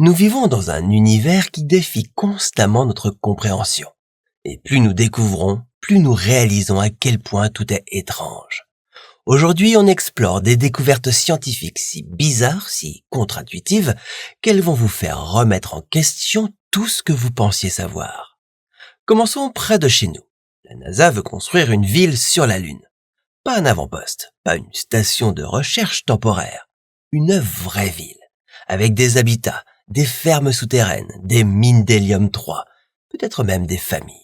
Nous vivons dans un univers qui défie constamment notre compréhension. Et plus nous découvrons, plus nous réalisons à quel point tout est étrange. Aujourd'hui, on explore des découvertes scientifiques si bizarres, si contre-intuitives, qu'elles vont vous faire remettre en question tout ce que vous pensiez savoir. Commençons près de chez nous. La NASA veut construire une ville sur la Lune. Pas un avant-poste, pas une station de recherche temporaire. Une vraie ville, avec des habitats, des fermes souterraines, des mines d'hélium 3, peut-être même des familles.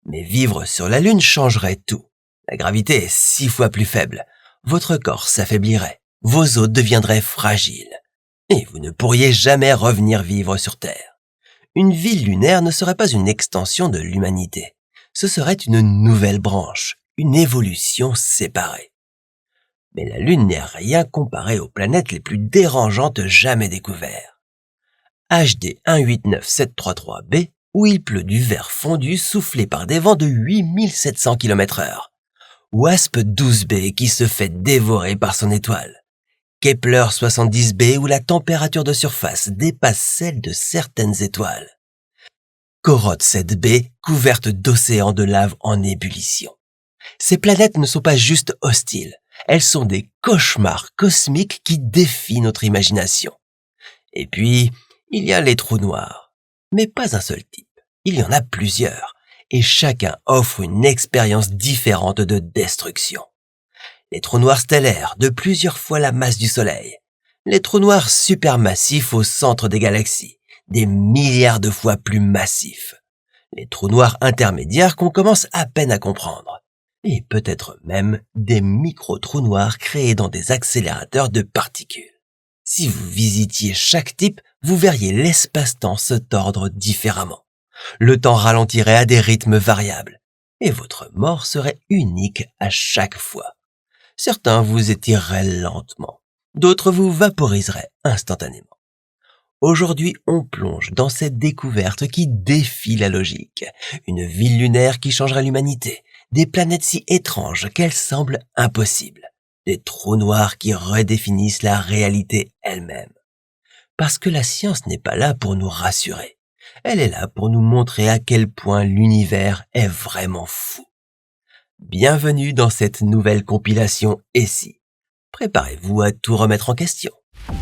Mais vivre sur la Lune changerait tout. La gravité est 6 fois plus faible. Votre corps s'affaiblirait. Vos os deviendraient fragiles. Et vous ne pourriez jamais revenir vivre sur Terre. Une ville lunaire ne serait pas une extension de l'humanité. Ce serait une nouvelle branche, une évolution séparée. Mais la Lune n'est rien comparé aux planètes les plus dérangeantes jamais découvertes. HD 189733b, où il pleut du verre fondu soufflé par des vents de 8700 km/h. WASP 12b qui se fait dévorer par son étoile. Kepler 70b où la température de surface dépasse celle de certaines étoiles. Korot 7b couverte d'océans de lave en ébullition. Ces planètes ne sont pas juste hostiles, elles sont des cauchemars cosmiques qui défient notre imagination. Et puis, il y a les trous noirs. Mais pas un seul type, il y en a plusieurs. Et chacun offre une expérience différente de destruction. Les trous noirs stellaires, de plusieurs fois la masse du Soleil. Les trous noirs supermassifs au centre des galaxies, des milliards de fois plus massifs. Les trous noirs intermédiaires qu'on commence à peine à comprendre. Et peut-être même des micro-trous noirs créés dans des accélérateurs de particules. Si vous visitiez chaque type, vous verriez l'espace-temps se tordre différemment. Le temps ralentirait à des rythmes variables, et votre mort serait unique à chaque fois. Certains vous étireraient lentement, d'autres vous vaporiseraient instantanément. Aujourd'hui, on plonge dans cette découverte qui défie la logique. Une ville lunaire qui changerait l'humanité, des planètes si étranges qu'elles semblent impossibles, des trous noirs qui redéfinissent la réalité elle-même. Parce que la science n'est pas là pour nous rassurer. Elle est là pour nous montrer à quel point l'univers est vraiment fou. Bienvenue dans cette nouvelle compilation Et si. Préparez-vous à tout remettre en question.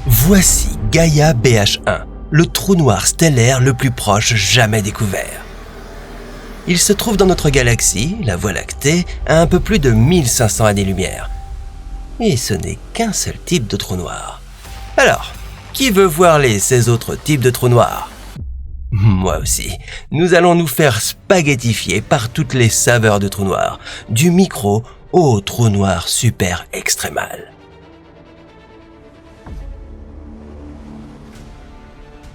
Voici Gaïa BH1, le trou noir stellaire le plus proche jamais découvert. Il se trouve dans notre galaxie, la Voie lactée, à un peu plus de 1500 années-lumière. Et ce n'est qu'un seul type de trou noir. Alors, qui veut voir les 16 autres types de trous noirs ? Moi aussi. Nous allons nous faire spaghettifier par toutes les saveurs de trous noirs, du micro au trou noir super extrémal.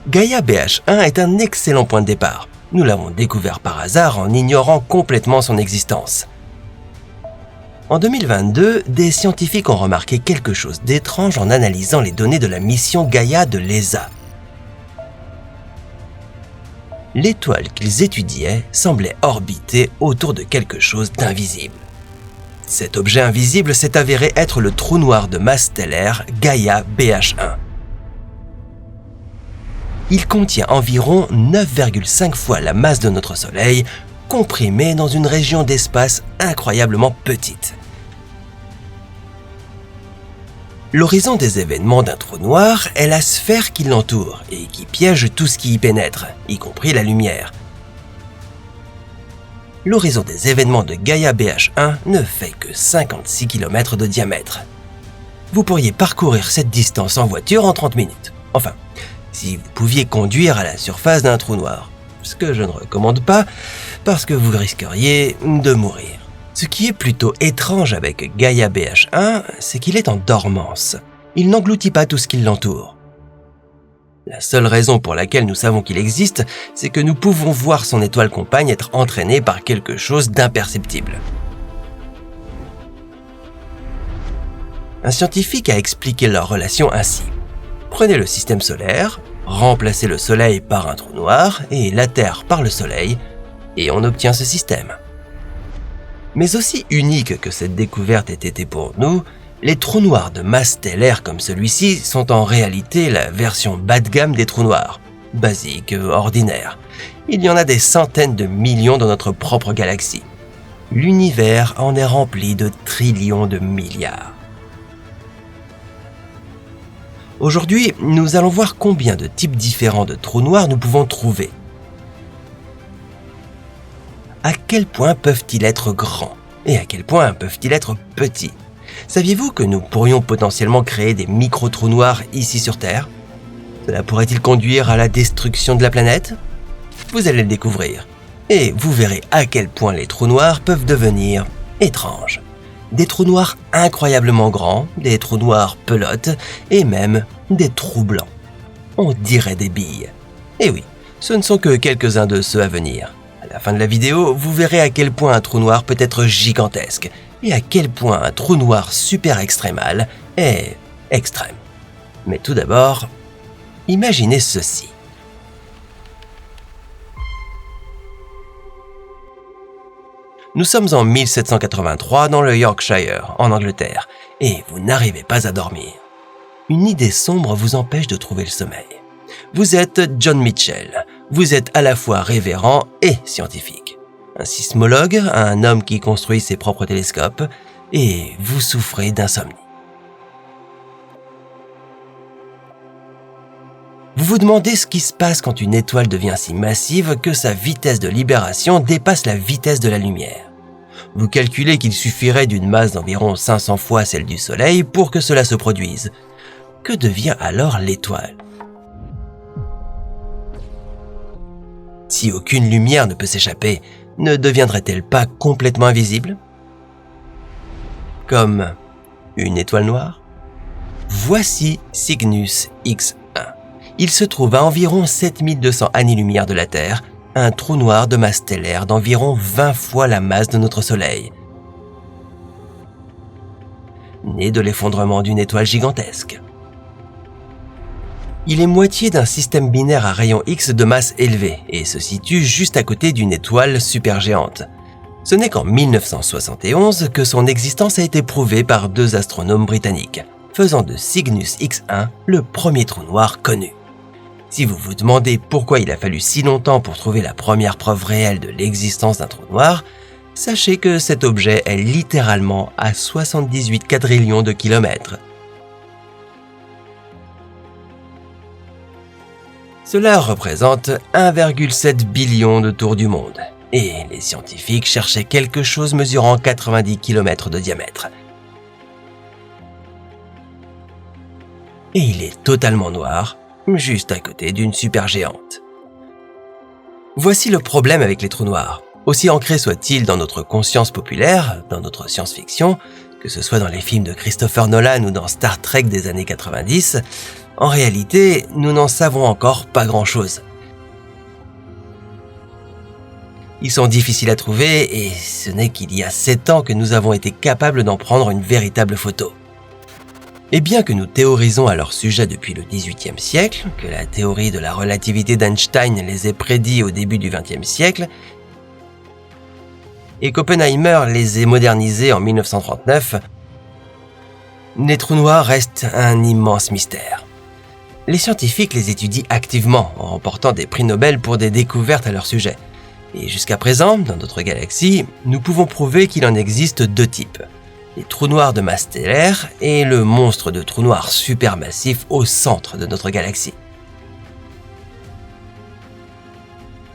Gaïa BH1 est un excellent point de départ. Nous l'avons découvert par hasard en ignorant complètement son existence. En 2022, des scientifiques ont remarqué quelque chose d'étrange en analysant les données de la mission Gaïa de l'ESA. L'étoile qu'ils étudiaient semblait orbiter autour de quelque chose d'invisible. Cet objet invisible s'est avéré être le trou noir de masse stellaire Gaïa BH1. Il contient environ 9,5 fois la masse de notre Soleil, comprimée dans une région d'espace incroyablement petite. L'horizon des événements d'un trou noir est la sphère qui l'entoure et qui piège tout ce qui y pénètre, y compris la lumière. L'horizon des événements de Gaïa BH1 ne fait que 56 km de diamètre. Vous pourriez parcourir cette distance en voiture en 30 minutes. Enfin, si vous pouviez conduire à la surface d'un trou noir, ce que je ne recommande pas parce que vous risqueriez de mourir. Ce qui est plutôt étrange avec Gaïa BH1, c'est qu'il est en dormance. Il n'engloutit pas tout ce qui l'entoure. La seule raison pour laquelle nous savons qu'il existe, c'est que nous pouvons voir son étoile compagne être entraînée par quelque chose d'imperceptible. Un scientifique a expliqué leur relation ainsi. Prenez le système solaire, remplacez le Soleil par un trou noir et la Terre par le Soleil, et on obtient ce système. Mais aussi unique que cette découverte ait été pour nous, Les trous noirs de masse stellaire comme celui-ci sont en réalité la version bas de gamme des trous noirs, basiques, ordinaires. Il y en a des centaines de millions dans notre propre galaxie. L'univers en est rempli de trillions de milliards. Aujourd'hui, nous allons voir combien de types différents de trous noirs nous pouvons trouver. À quel point peuvent-ils être grands et à quel point peuvent-ils être petits? Saviez-vous que nous pourrions potentiellement créer des micro-trous noirs ici sur Terre? Cela pourrait-il conduire à la destruction de la planète? Vous allez le découvrir, et vous verrez à quel point les trous noirs peuvent devenir étranges. Des trous noirs incroyablement grands, des trous noirs pelotes, et même des trous blancs. On dirait des billes. Et oui, ce ne sont que quelques-uns de ceux à venir. À la fin de la vidéo, vous verrez à quel point un trou noir peut être gigantesque, et à quel point un trou noir super extrémal est extrême. Mais tout d'abord, imaginez ceci. Nous sommes en 1783 dans le Yorkshire, en Angleterre, et vous n'arrivez pas à dormir. Une idée sombre vous empêche de trouver le sommeil. Vous êtes John Mitchell, vous êtes à la fois révérend et scientifique. Un sismologue, un homme qui construit ses propres télescopes, et vous souffrez d'insomnie. Vous vous demandez ce qui se passe quand une étoile devient si massive que sa vitesse de libération dépasse la vitesse de la lumière. Vous calculez qu'il suffirait d'une masse d'environ 500 fois celle du Soleil pour que cela se produise. Que devient alors l'étoile? Si aucune lumière ne peut s'échapper, ne deviendrait-elle pas complètement invisible? Comme une étoile noire? Voici Cygnus X1. Il se trouve à environ 7200 années-lumière de la Terre, un trou noir de masse stellaire d'environ 20 fois la masse de notre Soleil. Né de l'effondrement d'une étoile gigantesque. Il est moitié d'un système binaire à rayon X de masse élevée et se situe juste à côté d'une étoile supergéante. Ce n'est qu'en 1971 que son existence a été prouvée par deux astronomes britanniques, faisant de Cygnus X1 le premier trou noir connu. Si vous vous demandez pourquoi il a fallu si longtemps pour trouver la première preuve réelle de l'existence d'un trou noir, sachez que cet objet est littéralement à 78 quadrillions de kilomètres. Cela représente 1,7 billion de tours du monde, et les scientifiques cherchaient quelque chose mesurant 90 km de diamètre. Et il est totalement noir, juste à côté d'une supergéante. Voici le problème avec les trous noirs. Aussi ancrés soient-ils dans notre conscience populaire, dans notre science-fiction, que ce soit dans les films de Christopher Nolan ou dans Star Trek des années 90, en réalité, nous n'en savons encore pas grand-chose. Ils sont difficiles à trouver et ce n'est qu'il y a 7 ans que nous avons été capables d'en prendre une véritable photo. Et bien que nous théorisons à leur sujet depuis le XVIIIe siècle, que la théorie de la relativité d'Einstein les ait prédits au début du XXe siècle, et qu'Oppenheimer les ait modernisés en 1939, les trous noirs restent un immense mystère. Les scientifiques les étudient activement en remportant des prix Nobel pour des découvertes à leur sujet. Et jusqu'à présent, dans notre galaxie, nous pouvons prouver qu'il en existe 2 types. Les trous noirs de masse stellaire et le monstre de trou noir supermassif au centre de notre galaxie.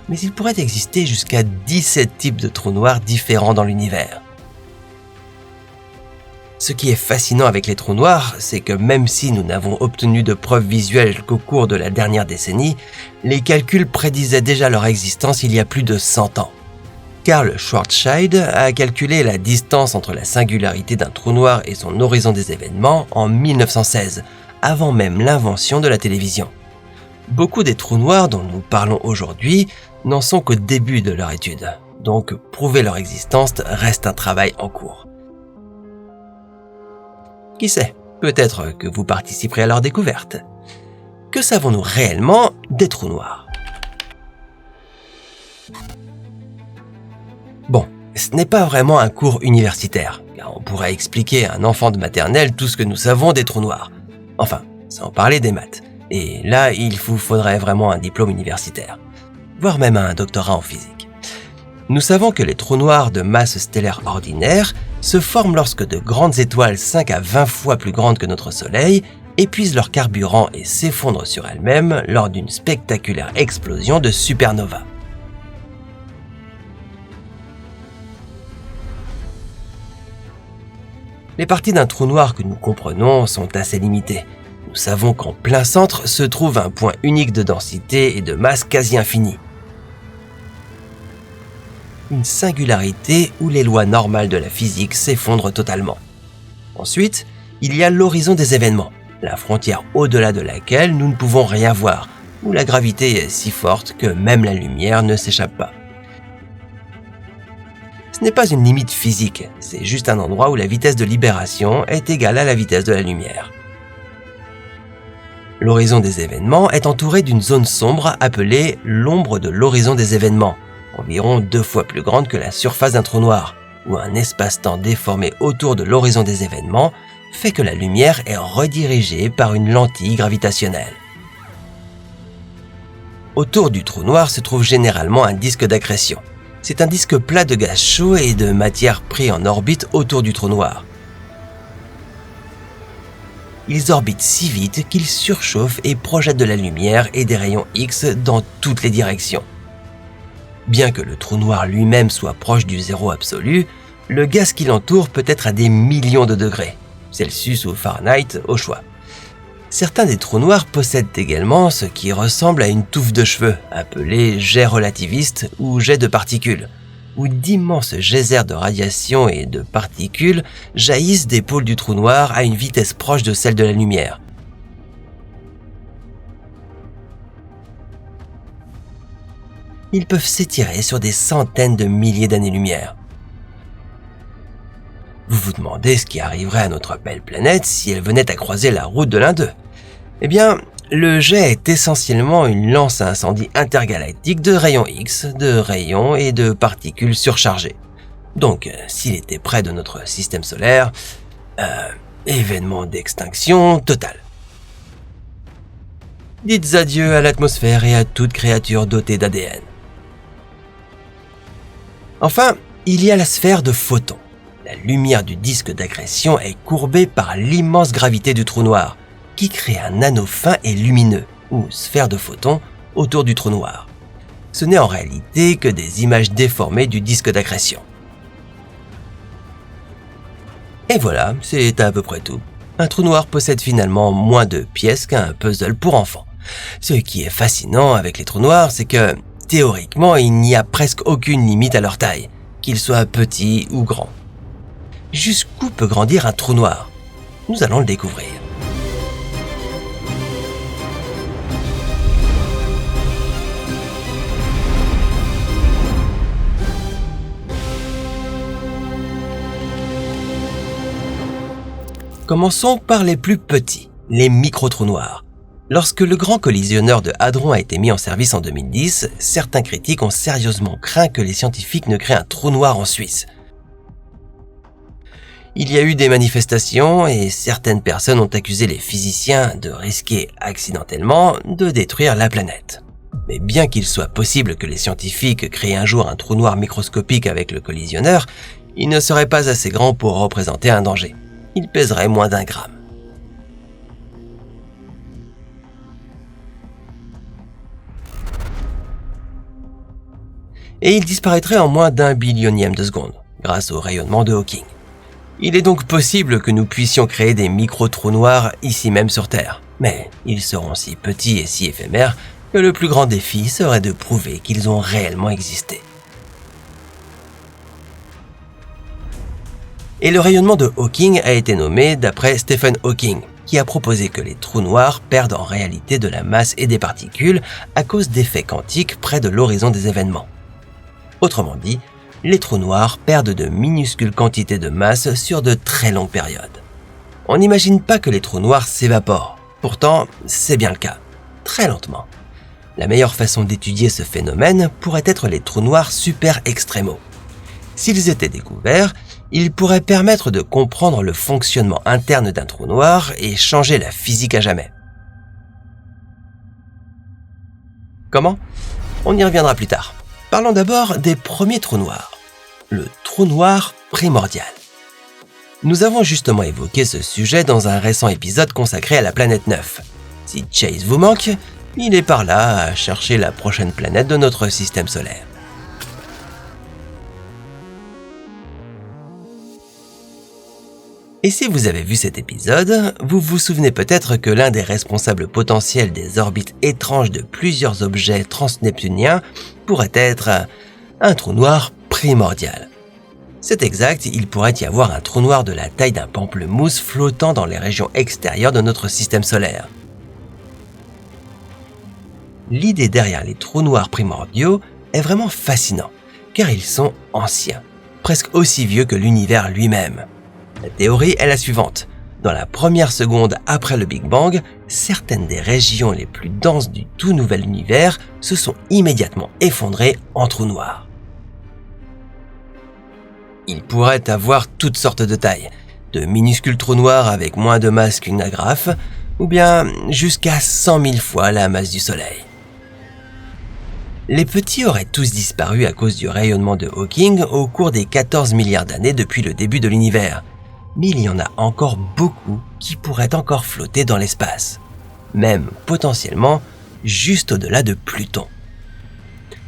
Mais il pourrait exister jusqu'à 17 types de trous noirs différents dans l'univers. Ce qui est fascinant avec les trous noirs, c'est que même si nous n'avons obtenu de preuves visuelles qu'au cours de la dernière décennie, les calculs prédisaient déjà leur existence il y a plus de 100 ans. Karl Schwarzschild a calculé la distance entre la singularité d'un trou noir et son horizon des événements en 1916, avant même l'invention de la télévision. Beaucoup des trous noirs dont nous parlons aujourd'hui n'en sont qu'au début de leur étude, donc prouver leur existence reste un travail en cours. Qui sait, peut-être que vous participerez à leur découverte. Que savons-nous réellement des trous noirs? Bon, ce n'est pas vraiment un cours universitaire, On pourrait expliquer à un enfant de maternelle tout ce que nous savons des trous noirs. Enfin, sans parler des maths. Et là, il vous faudrait vraiment un diplôme universitaire, voire même un doctorat en physique. Nous savons que les trous noirs de masse stellaire ordinaire se forment lorsque de grandes étoiles 5 à 20 fois plus grandes que notre Soleil épuisent leur carburant et s'effondrent sur elles-mêmes lors d'une spectaculaire explosion de supernova. Les parties d'un trou noir que nous comprenons sont assez limitées. Nous savons qu'en plein centre se trouve un point unique de densité et de masse quasi infinie. Une singularité où les lois normales de la physique s'effondrent totalement. Ensuite, il y a l'horizon des événements, la frontière au-delà de laquelle nous ne pouvons rien voir, où la gravité est si forte que même la lumière ne s'échappe pas. Ce n'est pas une limite physique, c'est juste un endroit où la vitesse de libération est égale à la vitesse de la lumière. L'horizon des événements est entouré d'une zone sombre appelée l'ombre de l'horizon des événements, environ 2 fois plus grande que la surface d'un trou noir, où un espace-temps déformé autour de l'horizon des événements fait que la lumière est redirigée par une lentille gravitationnelle. Autour du trou noir se trouve généralement un disque d'accrétion. C'est un disque plat de gaz chaud et de matière pris en orbite autour du trou noir. Ils orbitent si vite qu'ils surchauffent et projettent de la lumière et des rayons X dans toutes les directions. Bien que le trou noir lui-même soit proche du zéro absolu, le gaz qui l'entoure peut être à des millions de degrés, Celsius ou Fahrenheit au choix. Certains des trous noirs possèdent également ce qui ressemble à une touffe de cheveux, appelée jet relativiste ou jet de particules, où d'immenses geysers de radiation et de particules jaillissent des pôles du trou noir à une vitesse proche de celle de la lumière. Ils peuvent s'étirer sur des centaines de milliers d'années-lumière. Vous vous demandez ce qui arriverait à notre belle planète si elle venait à croiser la route de l'un d'eux. Eh bien, le jet est essentiellement une lance à incendie intergalactique de rayons X, de rayons et de particules surchargées. Donc, s'il était près de notre système solaire, événement d'extinction totale. Dites adieu à l'atmosphère et à toute créature dotée d'ADN. Enfin, il y a la sphère de photons. La lumière du disque d'accrétion est courbée par l'immense gravité du trou noir, qui crée un anneau fin et lumineux, ou sphère de photons, autour du trou noir. Ce n'est en réalité que des images déformées du disque d'accrétion. Et voilà, c'est à peu près tout. Un trou noir possède finalement moins de pièces qu'un puzzle pour enfants. Ce qui est fascinant avec les trous noirs, c'est que, théoriquement, il n'y a presque aucune limite à leur taille, qu'ils soient petits ou grands. Jusqu'où peut grandir un trou noir? Nous allons le découvrir. Commençons par les plus petits, les micro-trous noirs. Lorsque le grand collisionneur de Hadron a été mis en service en 2010, certains critiques ont sérieusement craint que les scientifiques ne créent un trou noir en Suisse. Il y a eu des manifestations et certaines personnes ont accusé les physiciens de risquer accidentellement de détruire la planète. Mais bien qu'il soit possible que les scientifiques créent un jour un trou noir microscopique avec le collisionneur, il ne serait pas assez grand pour représenter un danger. Il pèserait moins d'1 gramme. Et il disparaîtrait en moins d'1 billionième de seconde, grâce au rayonnement de Hawking. Il est donc possible que nous puissions créer des micro-trous noirs ici même sur Terre, mais ils seront si petits et si éphémères que le plus grand défi serait de prouver qu'ils ont réellement existé. Et le rayonnement de Hawking a été nommé d'après Stephen Hawking, qui a proposé que les trous noirs perdent en réalité de la masse et des particules à cause d'effets quantiques près de l'horizon des événements. Autrement dit, les trous noirs perdent de minuscules quantités de masse sur de très longues périodes. On n'imagine pas que les trous noirs s'évaporent. Pourtant, c'est bien le cas. Très lentement. La meilleure façon d'étudier ce phénomène pourrait être les trous noirs super extrémaux. S'ils étaient découverts, Il pourrait permettre de comprendre le fonctionnement interne d'un trou noir et changer la physique à jamais. Comment ? On y reviendra plus tard. Parlons d'abord des premiers trous noirs. Le trou noir primordial. Nous avons justement évoqué ce sujet dans un récent épisode consacré à la planète 9. Si Chase vous manque, il est par là à chercher la prochaine planète de notre système solaire. Et si vous avez vu cet épisode, vous vous souvenez peut-être que l'un des responsables potentiels des orbites étranges de plusieurs objets transneptuniens pourrait être un trou noir primordial. C'est exact, il pourrait y avoir un trou noir de la taille d'un pamplemousse flottant dans les régions extérieures de notre système solaire. L'idée derrière les trous noirs primordiaux est vraiment fascinante, car ils sont anciens, presque aussi vieux que l'univers lui-même. La théorie est la suivante. Dans la première seconde après le Big Bang, certaines des régions les plus denses du tout nouvel univers se sont immédiatement effondrées en trous noirs. Ils pourraient avoir toutes sortes de tailles, de minuscules trous noirs avec moins de masse qu'une agrafe, ou bien jusqu'à 100 000 fois la masse du Soleil. Les petits auraient tous disparu à cause du rayonnement de Hawking au cours des 14 milliards d'années depuis le début de l'univers. Mais il y en a encore beaucoup qui pourraient encore flotter dans l'espace, même potentiellement juste au-delà de Pluton.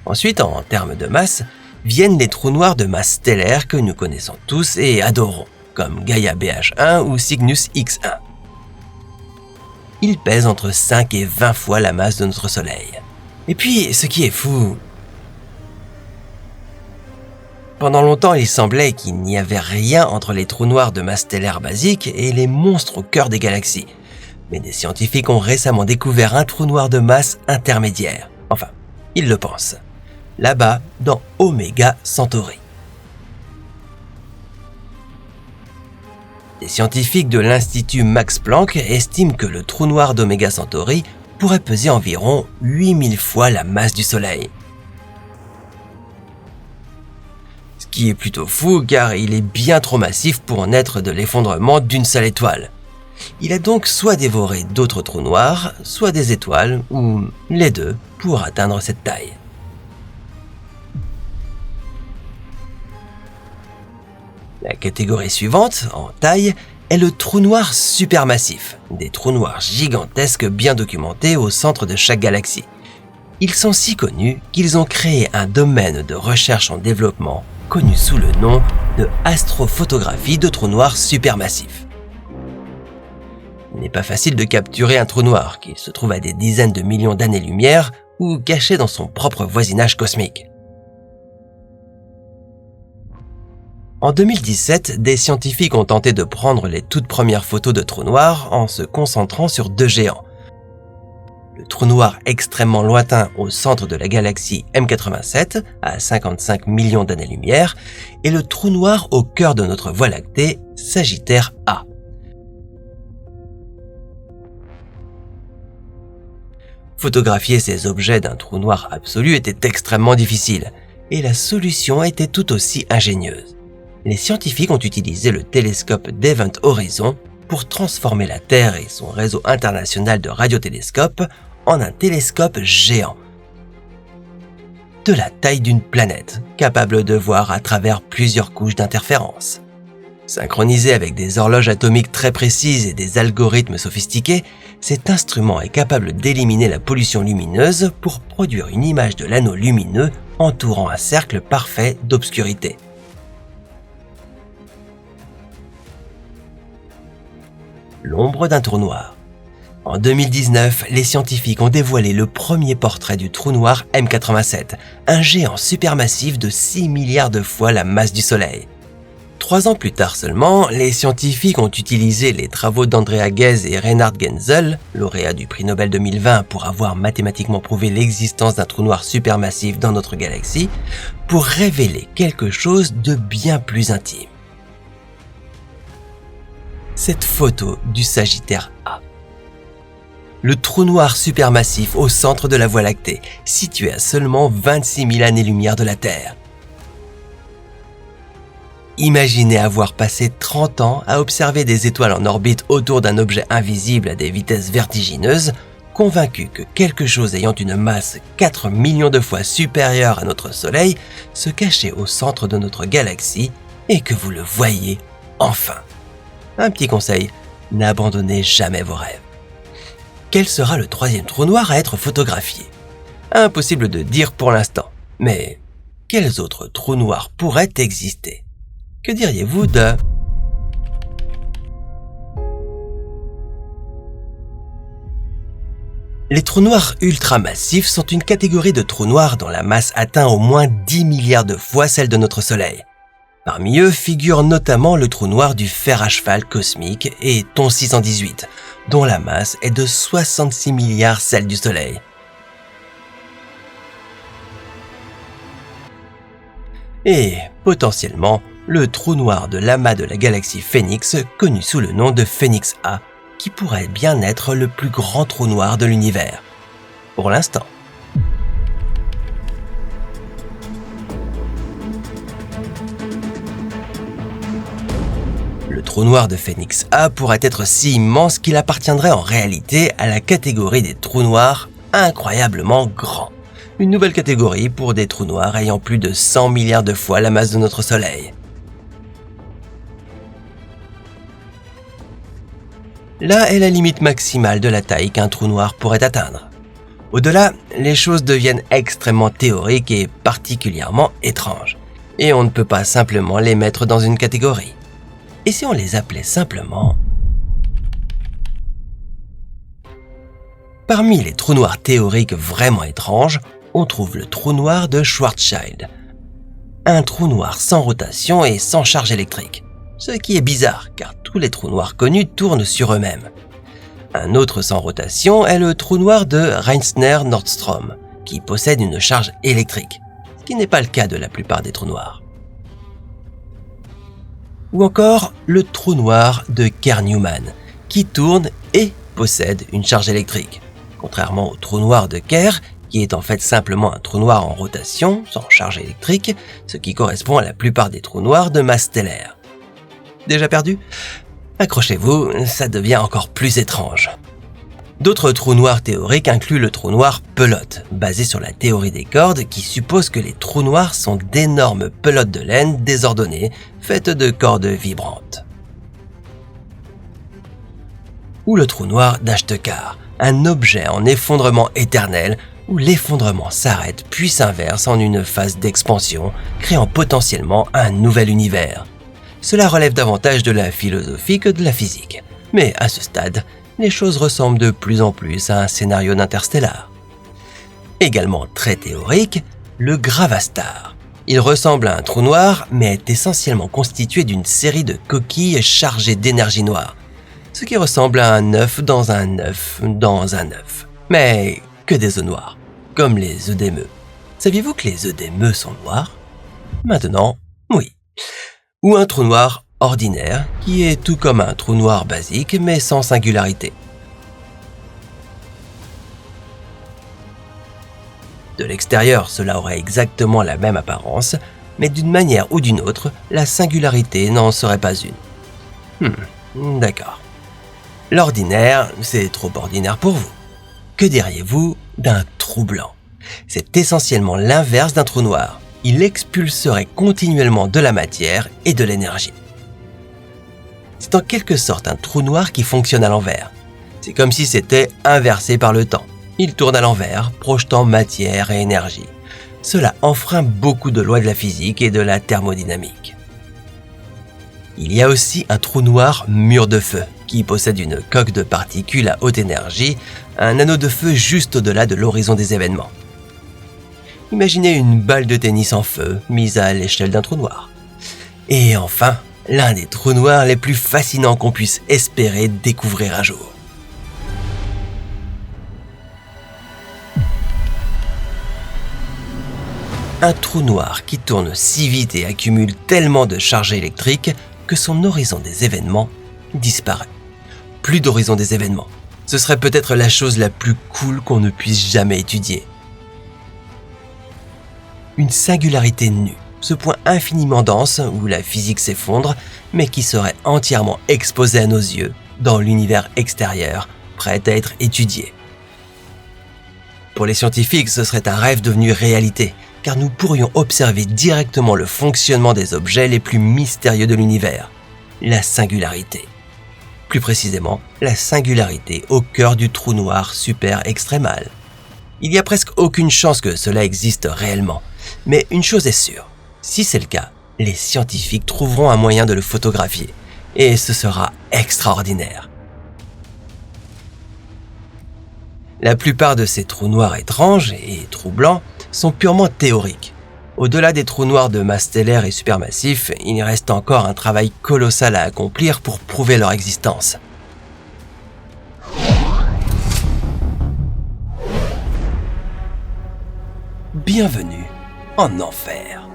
Ensuite, en termes de masse, viennent les trous noirs de masse stellaire que nous connaissons tous et adorons, comme Gaia BH1 ou Cygnus X1. Ils pèsent entre 5 et 20 fois la masse de notre Soleil. Et puis, ce qui est fou, pendant longtemps, il semblait qu'il n'y avait rien entre les trous noirs de masse stellaire basique et les monstres au cœur des galaxies. Mais des scientifiques ont récemment découvert un trou noir de masse intermédiaire. Enfin, ils le pensent. Là-bas, dans Omega Centauri. Les scientifiques de l'Institut Max Planck estiment que le trou noir d'Omega Centauri pourrait peser environ 8000 fois la masse du Soleil. Ce qui est plutôt fou car il est bien trop massif pour naître de l'effondrement d'une seule étoile. Il a donc soit dévoré d'autres trous noirs, soit des étoiles, ou les deux, pour atteindre cette taille. La catégorie suivante, en taille, est le trou noir supermassif, des trous noirs gigantesques bien documentés au centre de chaque galaxie. Ils sont si connus qu'ils ont créé un domaine de recherche en développement connu sous le nom de astrophotographie de trous noirs supermassifs. Il n'est pas facile de capturer un trou noir, qu'il se trouve à des dizaines de millions d'années-lumière ou caché dans son propre voisinage cosmique. En 2017, des scientifiques ont tenté de prendre les toutes premières photos de trous noirs en se concentrant sur deux géants. Le trou noir extrêmement lointain au centre de la galaxie M87, à 55 millions d'années-lumière, et le trou noir au cœur de notre Voie lactée, Sagittaire A. Photographier ces objets d'un trou noir absolu était extrêmement difficile, et la solution était tout aussi ingénieuse. Les scientifiques ont utilisé le télescope d'Event Horizon pour transformer la Terre et son réseau international de radiotélescopes en un télescope géant, de la taille d'une planète, capable de voir à travers plusieurs couches d'interférences. Synchronisé avec des horloges atomiques très précises et des algorithmes sophistiqués, cet instrument est capable d'éliminer la pollution lumineuse pour produire une image de l'anneau lumineux entourant un cercle parfait d'obscurité. L'ombre d'un trou noir. En 2019, les scientifiques ont dévoilé le premier portrait du trou noir M87, un géant supermassif de 6 milliards de fois la masse du Soleil. 3 ans plus tard seulement, les scientifiques ont utilisé les travaux d'Andrea Ghez et Reinhard Genzel, lauréats du prix Nobel 2020 pour avoir mathématiquement prouvé l'existence d'un trou noir supermassif dans notre galaxie, pour révéler quelque chose de bien plus intime. Cette photo du Sagittaire A. Le trou noir supermassif au centre de la Voie lactée, situé à seulement 26 000 années-lumière de la Terre. Imaginez avoir passé 30 ans à observer des étoiles en orbite autour d'un objet invisible à des vitesses vertigineuses, convaincu que quelque chose ayant une masse 4 millions de fois supérieure à notre Soleil se cachait au centre de notre galaxie et que vous le voyez enfin. Un petit conseil, n'abandonnez jamais vos rêves. Quel sera le troisième trou noir à être photographié? Impossible de dire pour l'instant, mais quels autres trous noirs pourraient exister? Que diriez-vous de... Les trous noirs ultramassifs sont une catégorie de trous noirs dont la masse atteint au moins 10 milliards de fois celle de notre Soleil. Parmi eux figure notamment le trou noir du fer à cheval cosmique et TON 618, dont la masse est de 66 milliards celle du Soleil. Et, potentiellement, le trou noir de l'amas de la galaxie Phénix, connu sous le nom de Phénix A, qui pourrait bien être le plus grand trou noir de l'univers. Pour l'instant. Le trou noir de Phénix A pourrait être si immense qu'il appartiendrait en réalité à la catégorie des trous noirs incroyablement grands. Une nouvelle catégorie pour des trous noirs ayant plus de 100 milliards de fois la masse de notre Soleil. Là est la limite maximale de la taille qu'un trou noir pourrait atteindre. Au-delà, les choses deviennent extrêmement théoriques et particulièrement étranges. Et on ne peut pas simplement les mettre dans une catégorie. Et si on les appelait simplement... Parmi les trous noirs théoriques vraiment étranges, on trouve le trou noir de Schwarzschild. Un trou noir sans rotation et sans charge électrique. Ce qui est bizarre, car tous les trous noirs connus tournent sur eux-mêmes. Un autre sans rotation est le trou noir de Reissner-Nordstrom, qui possède une charge électrique, ce qui n'est pas le cas de la plupart des trous noirs. Ou encore le trou noir de Kerr-Newman, qui tourne et possède une charge électrique, contrairement au trou noir de Kerr, qui est en fait simplement un trou noir en rotation, sans charge électrique, ce qui correspond à la plupart des trous noirs de masse stellaire. Déjà perdu? Accrochez-vous, ça devient encore plus étrange. D'autres trous noirs théoriques incluent le trou noir pelote, basé sur la théorie des cordes qui suppose que les trous noirs sont d'énormes pelotes de laine désordonnées, faites de cordes vibrantes. Ou le trou noir d'Ashtekar, un objet en effondrement éternel où l'effondrement s'arrête puis s'inverse en une phase d'expansion, créant potentiellement un nouvel univers. Cela relève davantage de la philosophie que de la physique. Mais à ce stade, les choses ressemblent de plus en plus à un scénario d'Interstellar. Également très théorique, le Gravastar. Il ressemble à un trou noir, mais est essentiellement constitué d'une série de coquilles chargées d'énergie noire. Ce qui ressemble à un œuf dans un œuf dans un œuf. Mais que des œufs noirs, comme les œufs d'émeu. Saviez-vous que les œufs d'émeu sont noirs? Maintenant, oui. Ou un trou noir ordinaire, qui est tout comme un trou noir basique, mais sans singularité. De l'extérieur, cela aurait exactement la même apparence, mais d'une manière ou d'une autre, la singularité n'en serait pas une. D'accord. L'ordinaire, c'est trop ordinaire pour vous. Que diriez-vous d'un trou blanc? C'est essentiellement l'inverse d'un trou noir. Il expulserait continuellement de la matière et de l'énergie. C'est en quelque sorte un trou noir qui fonctionne à l'envers. C'est comme si c'était inversé par le temps. Il tourne à l'envers, projetant matière et énergie. Cela enfreint beaucoup de lois de la physique et de la thermodynamique. Il y a aussi un trou noir mur de feu, qui possède une coque de particules à haute énergie, un anneau de feu juste au-delà de l'horizon des événements. Imaginez une balle de tennis en feu, mise à l'échelle d'un trou noir. Et enfin, l'un des trous noirs les plus fascinants qu'on puisse espérer découvrir un jour. Un trou noir qui tourne si vite et accumule tellement de charge électrique que son horizon des événements disparaît. Plus d'horizon des événements. Ce serait peut-être la chose la plus cool qu'on ne puisse jamais étudier. Une singularité nue, ce point infiniment dense où la physique s'effondre, mais qui serait entièrement exposé à nos yeux, dans l'univers extérieur, prêt à être étudié. Pour les scientifiques, ce serait un rêve devenu réalité, car nous pourrions observer directement le fonctionnement des objets les plus mystérieux de l'univers, la singularité. Plus précisément, la singularité au cœur du trou noir super extrémal. Il n'y a presque aucune chance que cela existe réellement, mais une chose est sûre, si c'est le cas, les scientifiques trouveront un moyen de le photographier, et ce sera extraordinaire. La plupart de ces trous noirs étranges et troublants sont purement théoriques. Au-delà des trous noirs de masse stellaire et supermassifs, il reste encore un travail colossal à accomplir pour prouver leur existence. Bienvenue en enfer.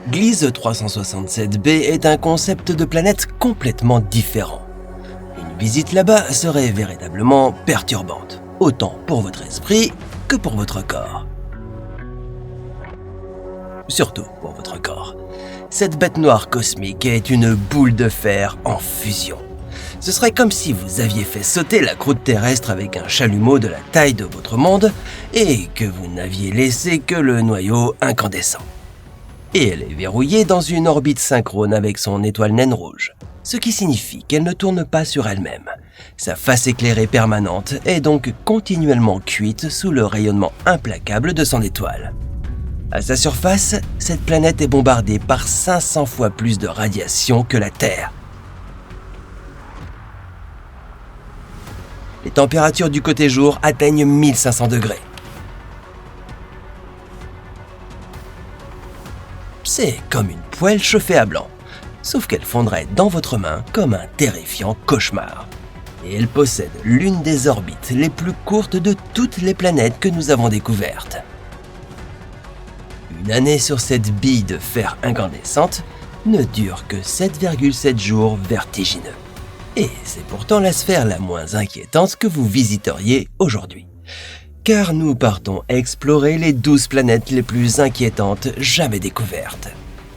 Gliese 367b est un concept de planète complètement différent. Une visite là-bas serait véritablement perturbante, autant pour votre esprit que pour votre corps. Surtout pour votre corps. Cette bête noire cosmique est une boule de fer en fusion. Ce serait comme si vous aviez fait sauter la croûte terrestre avec un chalumeau de la taille de votre monde et que vous n'aviez laissé que le noyau incandescent. Et elle est verrouillée dans une orbite synchrone avec son étoile naine rouge, ce qui signifie qu'elle ne tourne pas sur elle-même. Sa face éclairée permanente est donc continuellement cuite sous le rayonnement implacable de son étoile. À sa surface, cette planète est bombardée par 500 fois plus de radiation que la Terre. Les températures du côté jour atteignent 1500 degrés. C'est comme une poêle chauffée à blanc, sauf qu'elle fondrait dans votre main comme un terrifiant cauchemar. Et elle possède l'une des orbites les plus courtes de toutes les planètes que nous avons découvertes. Une année sur cette bille de fer incandescente ne dure que 7,7 jours vertigineux. Et c'est pourtant la sphère la moins inquiétante que vous visiteriez aujourd'hui. Car nous partons explorer les 12 planètes les plus inquiétantes jamais découvertes.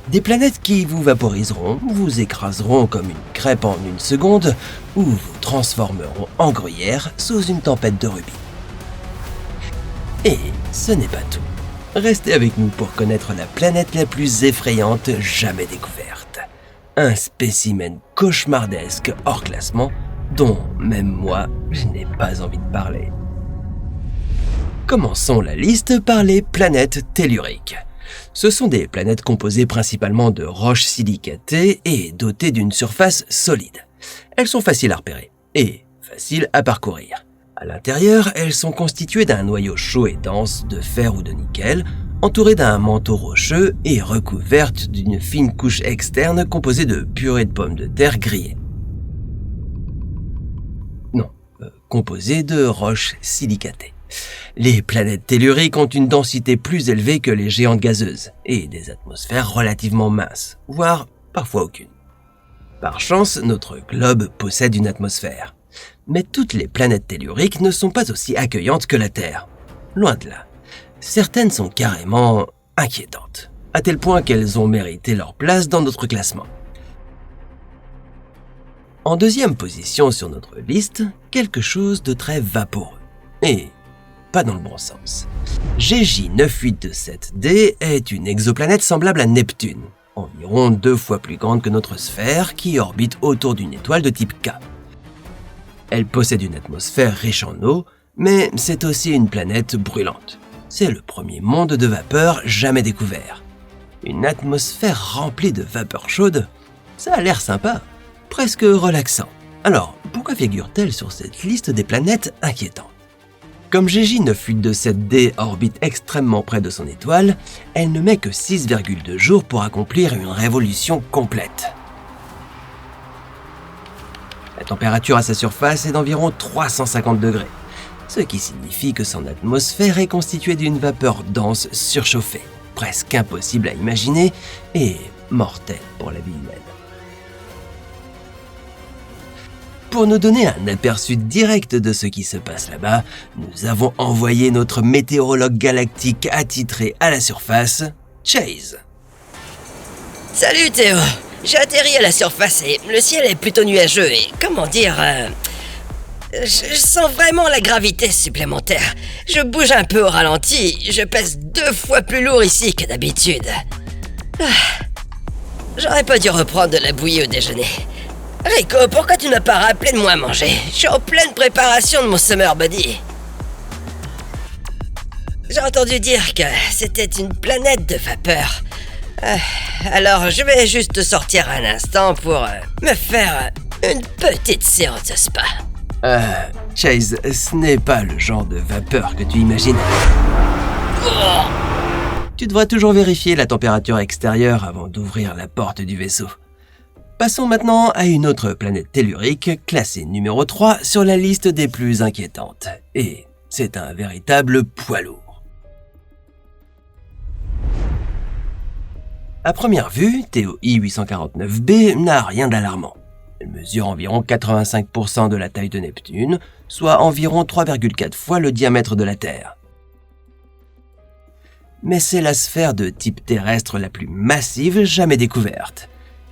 Des planètes qui vous vaporiseront, vous écraseront comme une crêpe en une seconde ou vous transformeront en gruyère sous une tempête de rubis. Et ce n'est pas tout. Restez avec nous pour connaître la planète la plus effrayante jamais découverte. Un spécimen cauchemardesque hors classement dont même moi, je n'ai pas envie de parler. Commençons la liste par les planètes telluriques. Ce sont des planètes composées principalement de roches silicatées et dotées d'une surface solide. Elles sont faciles à repérer et faciles à parcourir. À l'intérieur, elles sont constituées d'un noyau chaud et dense de fer ou de nickel, entourées d'un manteau rocheux et recouvertes d'une fine couche externe composée de purée de pommes de terre grillées. Composée de roches silicatées. Les planètes telluriques ont une densité plus élevée que les géantes gazeuses et des atmosphères relativement minces, voire parfois aucune. Par chance, notre globe possède une atmosphère. Mais toutes les planètes telluriques ne sont pas aussi accueillantes que la Terre. Loin de là. Certaines sont carrément inquiétantes, à tel point qu'elles ont mérité leur place dans notre classement. En deuxième position sur notre liste, quelque chose de très vaporeux. Et pas dans le bon sens. GJ 9827d est une exoplanète semblable à Neptune, environ 2 fois plus grande que notre sphère qui orbite autour d'une étoile de type K. Elle possède une atmosphère riche en eau, mais c'est aussi une planète brûlante. C'est le premier monde de vapeur jamais découvert. Une atmosphère remplie de vapeur chaude, ça a l'air sympa, presque relaxant. Alors, pourquoi figure-t-elle sur cette liste des planètes inquiétantes ? Comme GJ 9827d orbite extrêmement près de son étoile, elle ne met que 6,2 jours pour accomplir une révolution complète. La température à sa surface est d'environ 350 degrés, ce qui signifie que son atmosphère est constituée d'une vapeur dense surchauffée, presque impossible à imaginer et mortelle pour la vie humaine. Pour nous donner un aperçu direct de ce qui se passe là-bas, nous avons envoyé notre météorologue galactique attitré à la surface, Chase. Salut Théo. J'ai atterri à la surface et le ciel est plutôt nuageux et, je sens vraiment la gravité supplémentaire. Je bouge un peu au ralenti, je pèse 2 fois plus lourd ici que d'habitude. J'aurais pas dû reprendre de la bouillie au déjeuner. Rico, pourquoi tu n'as pas rappelé de moi à manger? Je suis en pleine préparation de mon summer body. J'ai entendu dire que c'était une planète de vapeur. Alors je vais juste sortir un instant pour me faire une petite séance de spa. Chase, ce n'est pas le genre de vapeur que tu imagines. Oh. Tu devrais toujours vérifier la température extérieure avant d'ouvrir la porte du vaisseau. Passons maintenant à une autre planète tellurique, classée numéro 3 sur la liste des plus inquiétantes. Et c'est un véritable poids lourd. À première vue, TOI 849b n'a rien d'alarmant. Elle mesure environ 85% de la taille de Neptune, soit environ 3,4 fois le diamètre de la Terre. Mais c'est la sphère de type terrestre la plus massive jamais découverte.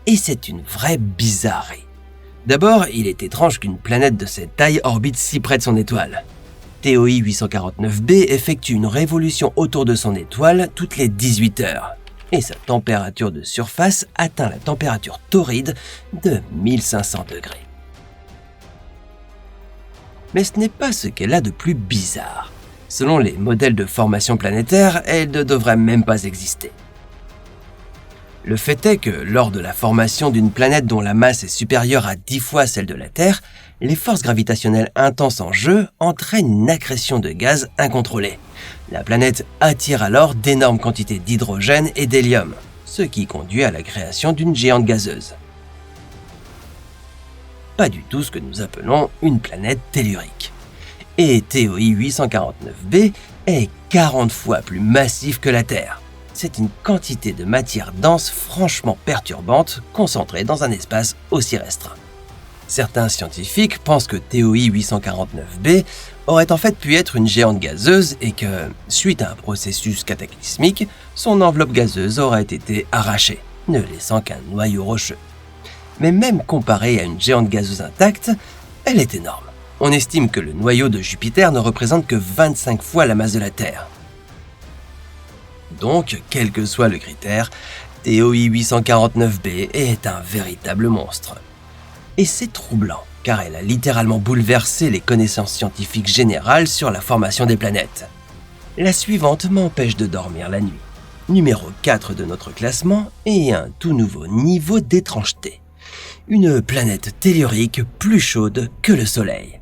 Et c'est une vraie bizarrerie. D'abord, il est étrange qu'une planète de cette taille orbite si près de son étoile. TOI 849b effectue une révolution autour de son étoile toutes les 18 heures. Et sa température de surface atteint la température torride de 1500 degrés. Mais ce n'est pas ce qu'elle a de plus bizarre. Selon les modèles de formation planétaire, elle ne devrait même pas exister. Le fait est que lors de la formation d'une planète dont la masse est supérieure à 10 fois celle de la Terre, les forces gravitationnelles intenses en jeu entraînent une accrétion de gaz incontrôlée. La planète attire alors d'énormes quantités d'hydrogène et d'hélium, ce qui conduit à la création d'une géante gazeuse. Pas du tout ce que nous appelons une planète tellurique. Et TOI 849b est 40 fois plus massif que la Terre. C'est une quantité de matière dense franchement perturbante concentrée dans un espace aussi restreint. Certains scientifiques pensent que TOI 849b aurait en fait pu être une géante gazeuse et que, suite à un processus cataclysmique, son enveloppe gazeuse aurait été arrachée, ne laissant qu'un noyau rocheux. Mais même comparée à une géante gazeuse intacte, elle est énorme. On estime que le noyau de Jupiter ne représente que 25 fois la masse de la Terre. Donc, quel que soit le critère, TOI 849b est un véritable monstre. Et c'est troublant, car elle a littéralement bouleversé les connaissances scientifiques générales sur la formation des planètes. La suivante m'empêche de dormir la nuit. Numéro 4 de notre classement et un tout nouveau niveau d'étrangeté. Une planète tellurique plus chaude que le Soleil.